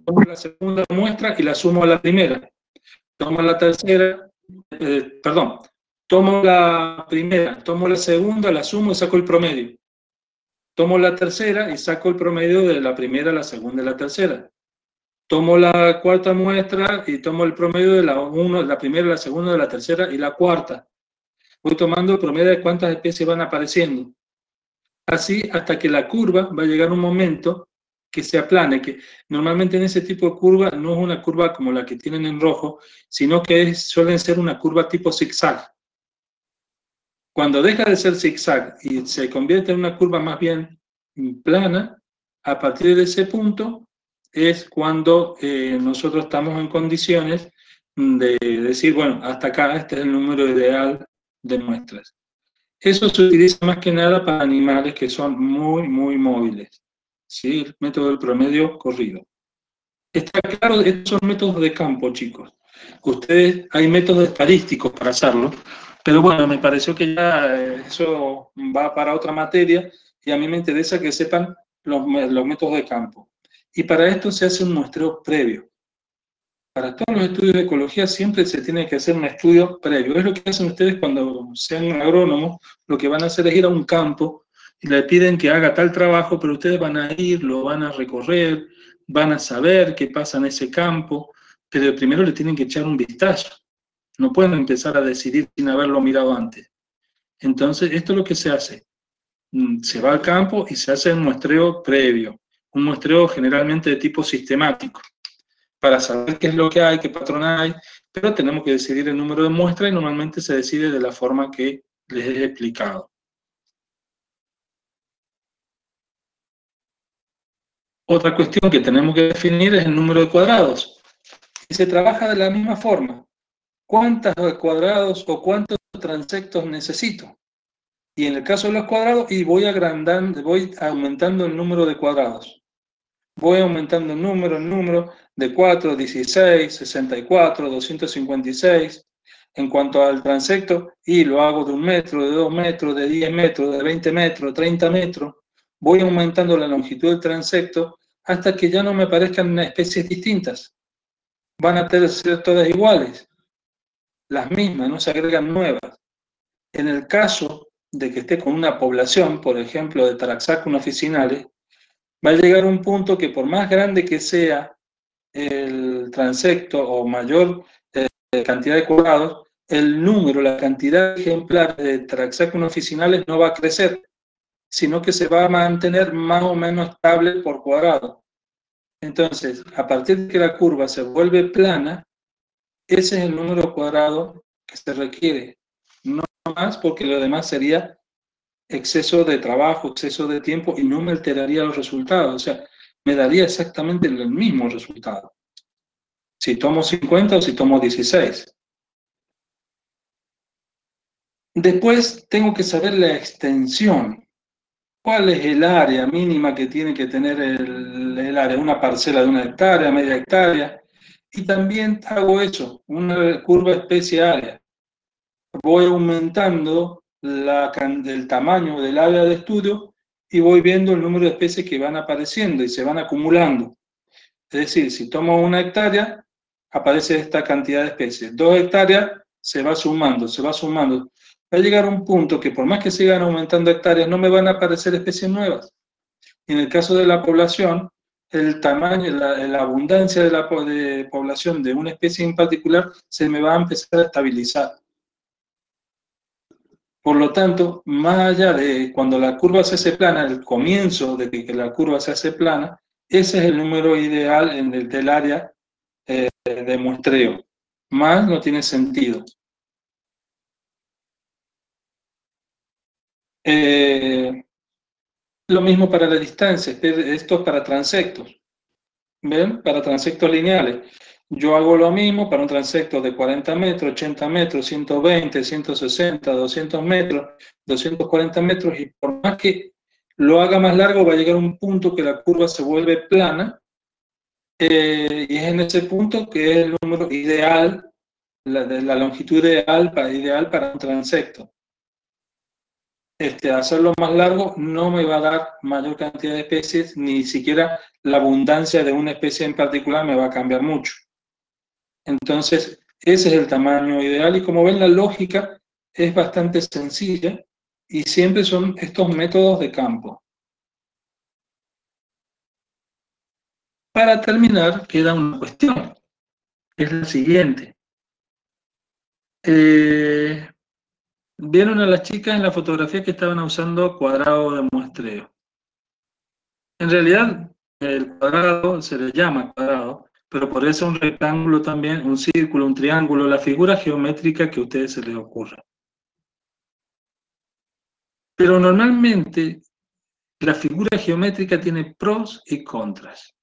tomo la segunda muestra y la sumo a la primera. Tomo la tercera, tomo la primera, tomo la segunda, la sumo y saco el promedio. Tomo la tercera y saco el promedio de la primera, la segunda y la tercera. Tomo la cuarta muestra y tomo el promedio de la primera, la segunda, de la tercera y la cuarta. Voy tomando el promedio de cuántas especies van apareciendo. Así hasta que la curva va a llegar un momento que se aplane, que normalmente en ese tipo de curva no es una curva como la que tienen en rojo, sino que suelen ser una curva tipo zigzag. Cuando deja de ser zigzag y se convierte en una curva más bien plana, a partir de ese punto es cuando nosotros estamos en condiciones de decir, bueno, hasta acá este es el número ideal de muestras. Eso se utiliza más que nada para animales que son muy, muy móviles. ¿Sí? El método del promedio corrido. Está claro, estos son métodos de campo, chicos. Hay métodos estadísticos para hacerlo, pero bueno, me pareció que ya eso va para otra materia y a mí me interesa que sepan los métodos de campo. Y para esto se hace un muestreo previo. Para todos los estudios de ecología siempre se tiene que hacer un estudio previo. Es lo que hacen ustedes cuando sean agrónomos, lo que van a hacer es ir a un campo y le piden que haga tal trabajo, pero ustedes van a ir, lo van a recorrer, van a saber qué pasa en ese campo, pero primero le tienen que echar un vistazo. No pueden empezar a decidir sin haberlo mirado antes. Entonces, esto es lo que se hace. Se va al campo y se hace un muestreo previo. Un muestreo generalmente de tipo sistemático, para saber qué es lo que hay, qué patrón hay, pero tenemos que decidir el número de muestras y normalmente se decide de la forma que les he explicado. Otra cuestión que tenemos que definir es el número de cuadrados. Y se trabaja de la misma forma. ¿Cuántos cuadrados o cuántos transectos necesito? Y en el caso de los cuadrados, y voy aumentando el número de cuadrados. Voy aumentando el número de 4, 16, 64, 256. En cuanto al transecto, y lo hago de 1 metro, de 2 metros, de 10 metros, de 20 metros, 30 metros. Voy aumentando la longitud del transecto hasta que ya no me parezcan especies distintas. Van a ser todas iguales, las mismas, no se agregan nuevas. En el caso de que esté con una población, por ejemplo, de Taraxacum officinale, va a llegar un punto que por más grande que sea el transecto o mayor cantidad de cuadrados, el número, la cantidad de ejemplares de Taraxacum officinale no va a crecer, sino que se va a mantener más o menos estable por cuadrado. Entonces, a partir de que la curva se vuelve plana, ese es el número cuadrado que se requiere. No más, porque lo demás sería exceso de trabajo, exceso de tiempo, y no me alteraría los resultados. O sea, me daría exactamente el mismo resultado. Si tomo 50 o si tomo 16. Después tengo que saber la extensión. ¿Cuál es el área mínima que tiene que tener el área? Una parcela de 1 hectárea, media hectárea. Y también hago eso, una curva especie-área. Voy aumentando el tamaño del área de estudio y voy viendo el número de especies que van apareciendo y se van acumulando. Es decir, si tomo 1 hectárea, aparece esta cantidad de especies. 2 hectáreas, se va sumando, se va sumando. Va a llegar un punto que por más que sigan aumentando hectáreas, no me van a aparecer especies nuevas. Y en el caso de la población, el tamaño, la abundancia de la población de una especie en particular se me va a empezar a estabilizar. Por lo tanto, más allá de cuando la curva se hace plana, el comienzo de que la curva se hace plana, ese es el número ideal del área de muestreo. Más no tiene sentido. Lo mismo para la distancia, esto es para transectos. ¿Ven? Para transectos lineales. Yo hago lo mismo para un transecto de 40 metros, 80 metros, 120, 160, 200 metros, 240 metros, y por más que lo haga más largo, va a llegar un punto que la curva se vuelve plana, y es en ese punto que es el número ideal, la longitud ideal para un transecto. Hacerlo más largo no me va a dar mayor cantidad de especies, ni siquiera la abundancia de una especie en particular me va a cambiar mucho. Entonces, ese es el tamaño ideal, y como ven, la lógica es bastante sencilla y siempre son estos métodos de campo. Para terminar, queda una cuestión, es la siguiente. Vieron a las chicas en la fotografía que estaban usando cuadrado de muestreo. En realidad, el cuadrado se le llama cuadrado, pero podría ser un rectángulo también, un círculo, un triángulo, la figura geométrica que a ustedes se les ocurra. Pero normalmente la figura geométrica tiene pros y contras.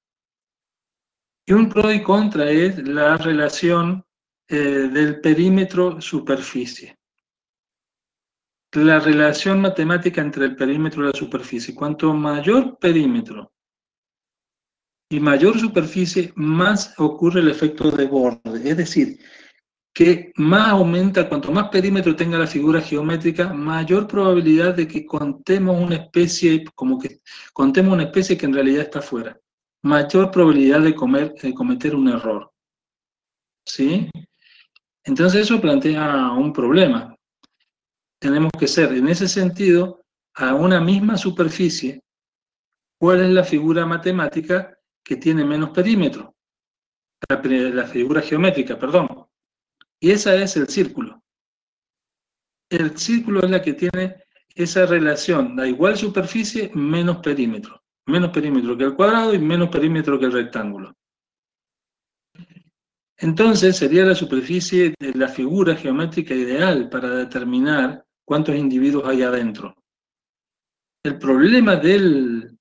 Y un pro y contra es la relación del perímetro-superficie. La relación matemática entre el perímetro y la superficie. Cuanto mayor perímetro y mayor superficie, más ocurre el efecto de borde. Es decir, que más aumenta, cuanto más perímetro tenga la figura geométrica, mayor probabilidad de que contemos una especie, que en realidad está fuera. Mayor probabilidad de cometer un error. ¿Sí? Entonces eso plantea un problema. Tenemos que ser, en ese sentido, a una misma superficie, ¿cuál es la figura matemática que tiene menos perímetro? La figura geométrica, perdón. Y esa es el círculo. El círculo es la que tiene esa relación, la igual superficie menos perímetro. Menos perímetro que el cuadrado y menos perímetro que el rectángulo. Entonces sería la superficie de la figura geométrica ideal para determinar cuántos individuos hay adentro. El problema del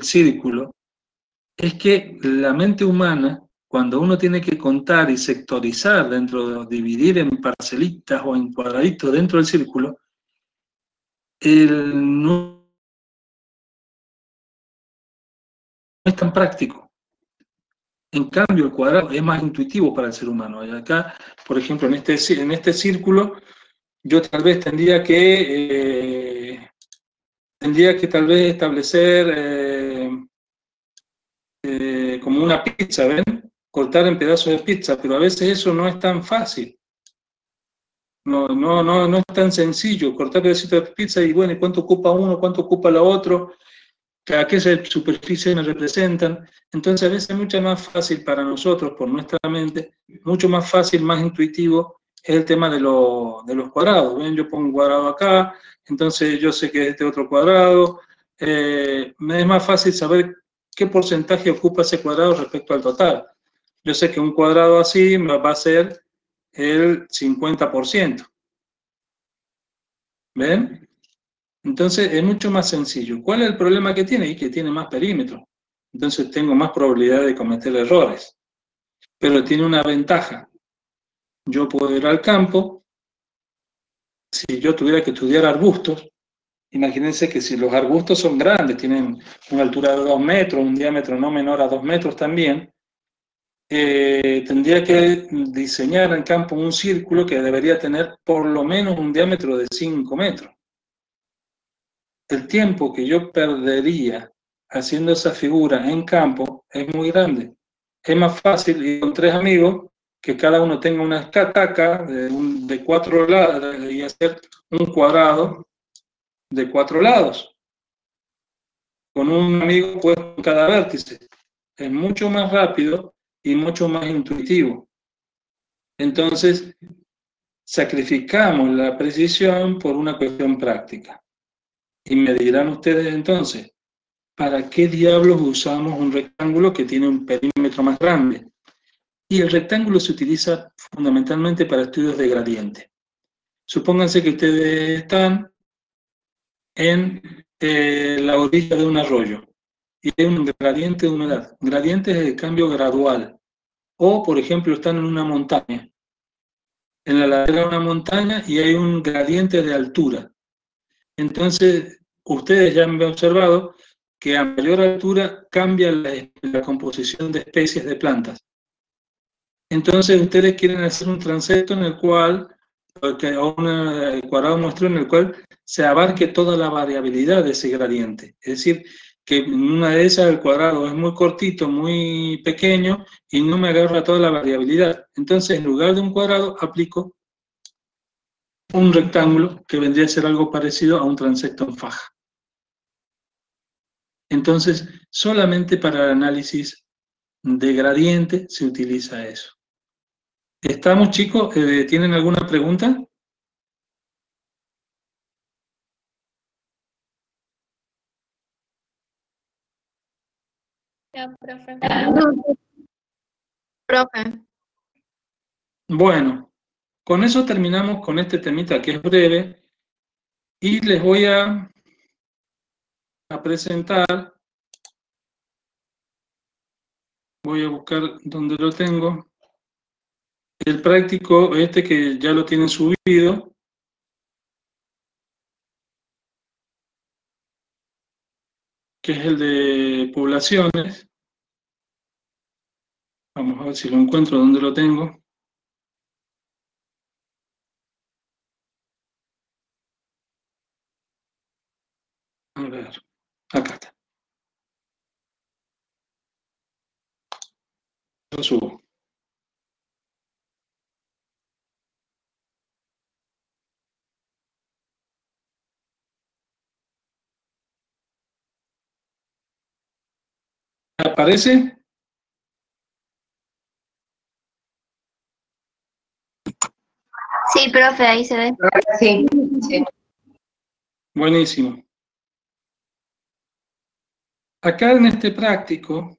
círculo es que la mente humana cuando uno tiene que contar y sectorizar dividir en parcelitas o en cuadraditos dentro del círculo, no es tan práctico. En cambio, el cuadrado es más intuitivo para el ser humano. Y acá, por ejemplo, en este círculo, yo tal vez tendría que tal vez establecer como una pizza, ¿ven? Cortar en pedazos de pizza, pero a veces eso no es tan fácil. No es tan sencillo cortar pedacitos de pizza y bueno, ¿cuánto ocupa uno? ¿Cuánto ocupa la otro? ¿A qué superficie me representan? Entonces a veces es mucho más fácil para nosotros, por nuestra mente, mucho más fácil, más intuitivo, es el tema de los cuadrados. ¿Ven? Yo pongo un cuadrado acá, entonces yo sé que este otro cuadrado, me es más fácil saber qué porcentaje ocupa ese cuadrado respecto al total. Yo sé que un cuadrado así me va a ser el 50%. ¿Ven? Entonces es mucho más sencillo. ¿Cuál es el problema que tiene? Y que tiene más perímetro. Entonces tengo más probabilidad de cometer errores. Pero tiene una ventaja. Yo puedo ir al campo. Si yo tuviera que estudiar arbustos, imagínense que si los arbustos son grandes, tienen una altura de 2 metros, un diámetro no menor a 2 metros también, tendría que diseñar en campo un círculo que debería tener por lo menos un diámetro de 5 metros. El tiempo que yo perdería haciendo esa figura en campo es muy grande. Es más fácil ir con 3 amigos, que cada uno tenga una estaca de 4 lados y hacer un cuadrado de 4 lados. Con un amigo puesto en cada vértice. Es mucho más rápido y mucho más intuitivo. Entonces, sacrificamos la precisión por una cuestión práctica. Y me dirán ustedes entonces, ¿para qué diablos usamos un rectángulo que tiene un perímetro más grande? Y el rectángulo se utiliza fundamentalmente para estudios de gradiente. Supónganse que ustedes están en la orilla de un arroyo y hay un gradiente de humedad. Gradiente es el cambio gradual. O, por ejemplo, están en una montaña. En la ladera de una montaña y hay un gradiente de altura. Entonces, ustedes ya han observado que a mayor altura cambia la composición de especies de plantas. Entonces ustedes quieren hacer un transecto en el cual, un cuadrado muestreo en el cual se abarque toda la variabilidad de ese gradiente. Es decir, que en una de esas el cuadrado es muy cortito, muy pequeño y no me agarra toda la variabilidad. Entonces, en lugar de un cuadrado, aplico un rectángulo que vendría a ser algo parecido a un transecto en faja. Entonces, solamente para el análisis de gradiente se utiliza eso. ¿Estamos, chicos? ¿Tienen alguna pregunta? Ya, profe. Profe. Bueno, con eso terminamos con este temita que es breve y les voy a presentar, voy a buscar donde lo tengo, el práctico este que ya lo tienen subido, que es el de poblaciones. Vamos a ver si lo encuentro donde lo tengo. A ver, acá está. Lo subo. ¿Aparece? Sí, profe, ahí se ve. Sí, sí. Buenísimo. Acá en este práctico,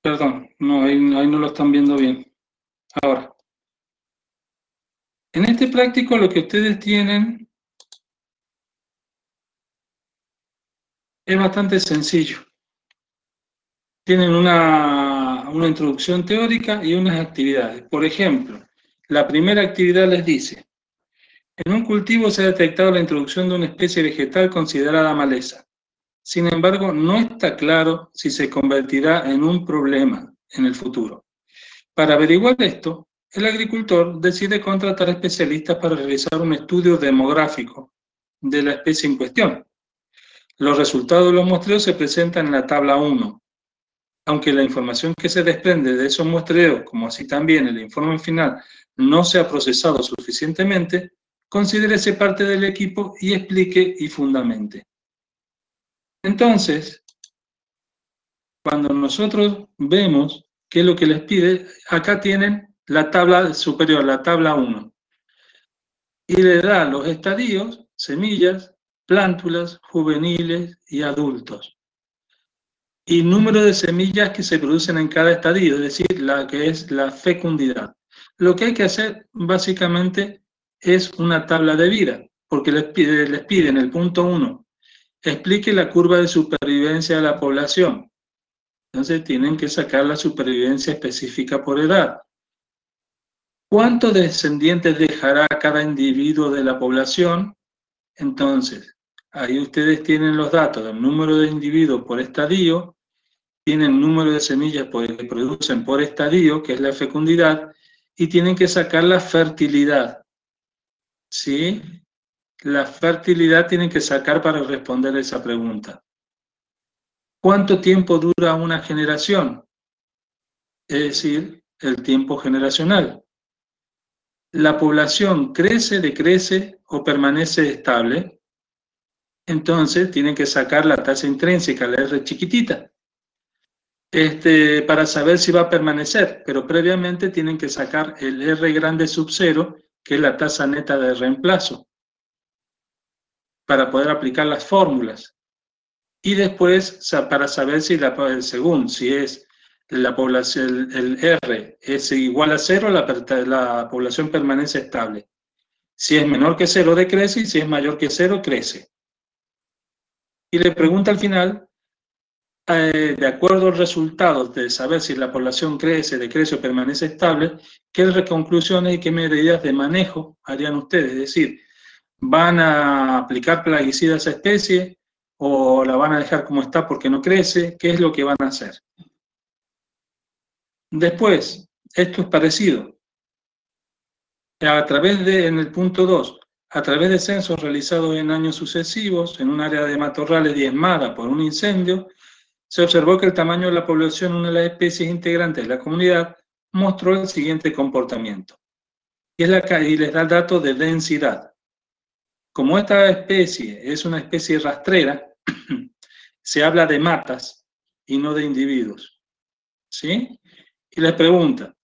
perdón, no, ahí no lo están viendo bien. Ahora, en este práctico lo que ustedes tienen es bastante sencillo. tienen una introducción teórica y unas actividades. Por ejemplo, la primera actividad les dice: en un cultivo se ha detectado la introducción de una especie vegetal considerada maleza. Sin embargo, no está claro si se convertirá en un problema en el futuro. Para averiguar esto, el agricultor decide contratar especialistas para realizar un estudio demográfico de la especie en cuestión. Los resultados de los muestreos se presentan en la tabla 1. Aunque la información que se desprende de esos muestreos, como así también el informe final, no se ha procesado suficientemente, considérese parte del equipo y explique y fundamente. Entonces, cuando nosotros vemos qué es lo que les pide, acá tienen la tabla superior, la tabla 1. Y le da los estadios, semillas, plántulas, juveniles y adultos. Y número de semillas que se producen en cada estadio, es decir, la que es la fecundidad. Lo que hay que hacer básicamente es una tabla de vida, porque les pide en el punto 1, explique la curva de supervivencia de la población. Entonces tienen que sacar la supervivencia específica por edad. ¿Cuántos descendientes dejará cada individuo de la población? Entonces, ahí ustedes tienen los datos del número de individuos por estadio, tienen número de semillas que producen por estadio, que es la fecundidad, y tienen que sacar la fertilidad. ¿Sí? La fertilidad tienen que sacar para responder esa pregunta. ¿Cuánto tiempo dura una generación? Es decir, el tiempo generacional. ¿La población crece, decrece o permanece estable? Entonces tienen que sacar la tasa intrínseca, la R chiquitita, para saber si va a permanecer, pero previamente tienen que sacar el R grande sub 0, que es la tasa neta de reemplazo, para poder aplicar las fórmulas. Y después, para saber si si es la población, el R es igual a 0, la población permanece estable. Si es menor que 0, decrece, y si es mayor que 0, crece. Y le pregunta al final, de acuerdo al resultado de saber si la población crece, decrece o permanece estable, qué conclusiones y qué medidas de manejo harían ustedes. Es decir, ¿van a aplicar plaguicidas a esa especie o la van a dejar como está porque no crece? ¿Qué es lo que van a hacer? Después, esto es parecido. En el punto 2, a través de censos realizados en años sucesivos, en un área de matorrales diezmada por un incendio, se observó que el tamaño de la población de una de las especies integrantes de la comunidad mostró el siguiente comportamiento. Y les da datos de densidad. Como esta especie es una especie rastrera, se habla de matas y no de individuos. ¿Sí? Y les pregunta,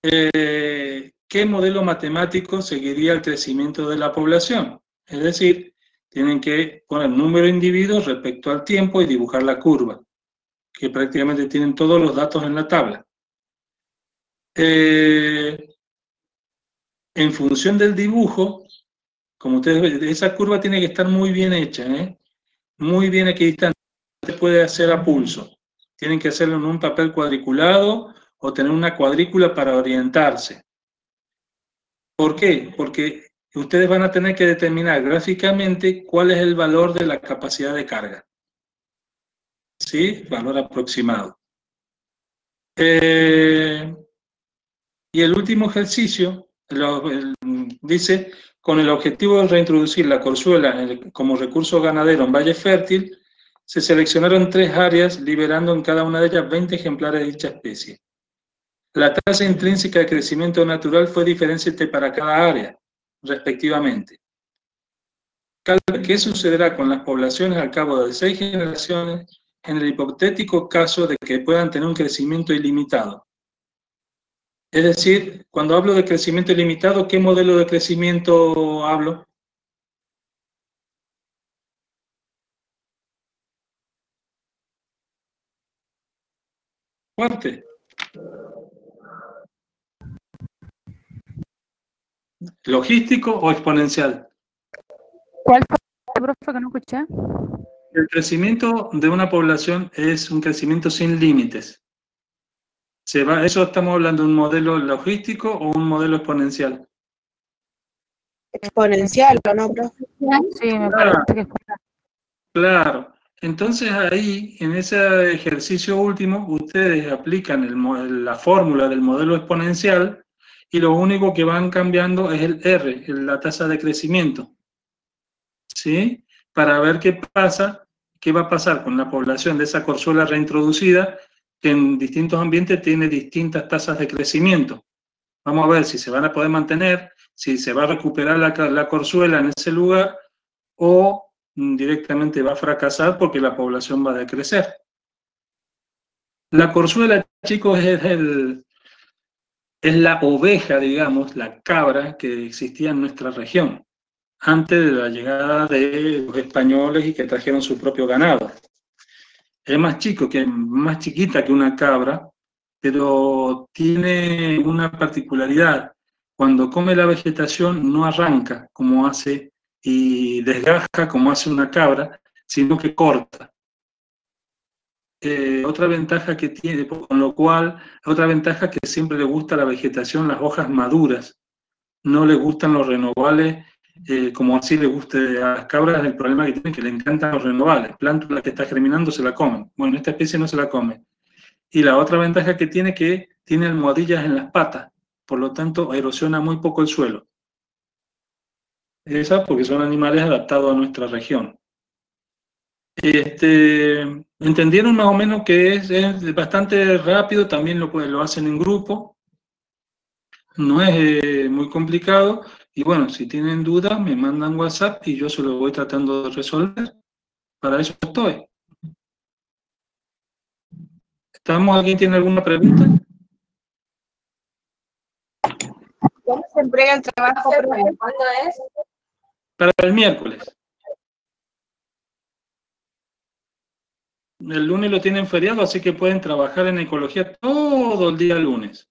¿qué modelo matemático seguiría el crecimiento de la población? Es decir, tienen que poner número de individuos respecto al tiempo y dibujar la curva, que prácticamente tienen todos los datos en la tabla. En función del dibujo, como ustedes ven, esa curva tiene que estar muy bien hecha, muy bien equidistante, no se puede hacer a pulso. Tienen que hacerlo en un papel cuadriculado o tener una cuadrícula para orientarse. ¿Por qué? Porque ustedes van a tener que determinar gráficamente cuál es el valor de la capacidad de carga. ¿Sí? Valor aproximado. Y el último ejercicio dice, con el objetivo de reintroducir la corzuela como recurso ganadero en Valle Fértil, se seleccionaron 3 áreas, liberando en cada una de ellas 20 ejemplares de dicha especie. La tasa intrínseca de crecimiento natural fue diferente para cada área, respectivamente. ¿Qué sucederá con las poblaciones al cabo de 6 generaciones en el hipotético caso de que puedan tener un crecimiento ilimitado? Es decir, cuando hablo de crecimiento ilimitado, ¿qué modelo de crecimiento hablo? Fuerte. ¿Logístico o exponencial? ¿Cuál fue, profe, que no escuché? el crecimiento de una población es un crecimiento sin límites. ¿Eso estamos hablando de un modelo logístico o un modelo exponencial? Exponencial, ¿o no, profe? Sí, me parece que es Claro. Entonces ahí, en ese ejercicio último, ustedes aplican la fórmula del modelo exponencial y lo único que van cambiando es el R, la tasa de crecimiento. ¿Sí? Para ver qué va a pasar con la población de esa corzuela reintroducida, que en distintos ambientes tiene distintas tasas de crecimiento. Vamos a ver si se van a poder mantener, si se va a recuperar la corzuela en ese lugar o directamente va a fracasar porque la población va a decrecer. La corzuela, chicos, es la oveja, digamos, la cabra que existía en nuestra región antes de la llegada de los españoles y que trajeron su propio ganado. Es más chiquita que una cabra, pero tiene una particularidad. Cuando come la vegetación no arranca como hace y desgaja como hace una cabra, sino que corta. Otra ventaja que tiene, con lo cual, otra ventaja que siempre le gusta a la vegetación, las hojas maduras. No le gustan los renovales, como así le gusta a las cabras. El problema que tienen es que le encantan los renovales. Plántula que está germinando se la comen. Bueno, esta especie no se la come. Y la otra ventaja que tiene almohadillas en las patas, por lo tanto erosiona muy poco el suelo. Esa porque son animales adaptados a nuestra región. ¿Entendieron más o menos que es bastante rápido? También lo hacen en grupo. No es muy complicado. Y bueno, si tienen dudas, me mandan WhatsApp y yo se lo voy tratando de resolver. Para eso estoy. ¿Alguien tiene alguna pregunta? ¿Cómo se entrega el trabajo, profe? ¿Cuándo es? Para el miércoles. El lunes lo tienen feriado, así que pueden trabajar en ecología todo el día lunes.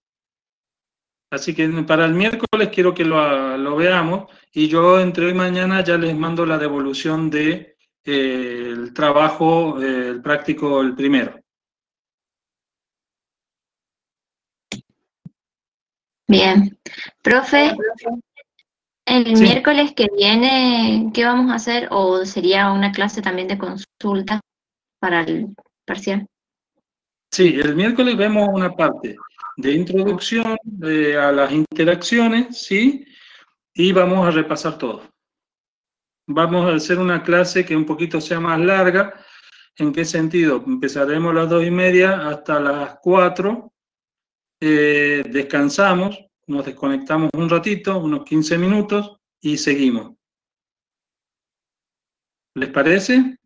Así que para el miércoles quiero que lo veamos y yo entre hoy y mañana ya les mando la devolución de el trabajo, el práctico, el primero. Bien. Profe, el Sí. miércoles que viene, ¿qué vamos a hacer? ¿O sería una clase también de consulta para el parcial? Sí, el miércoles vemos una parte de introducción a las interacciones, ¿sí? Y vamos a repasar todo. Vamos a hacer una clase que un poquito sea más larga. ¿En qué sentido? Empezaremos a las 2:30 hasta las 4. Descansamos, nos desconectamos un ratito, unos 15 minutos, y seguimos. ¿Les parece?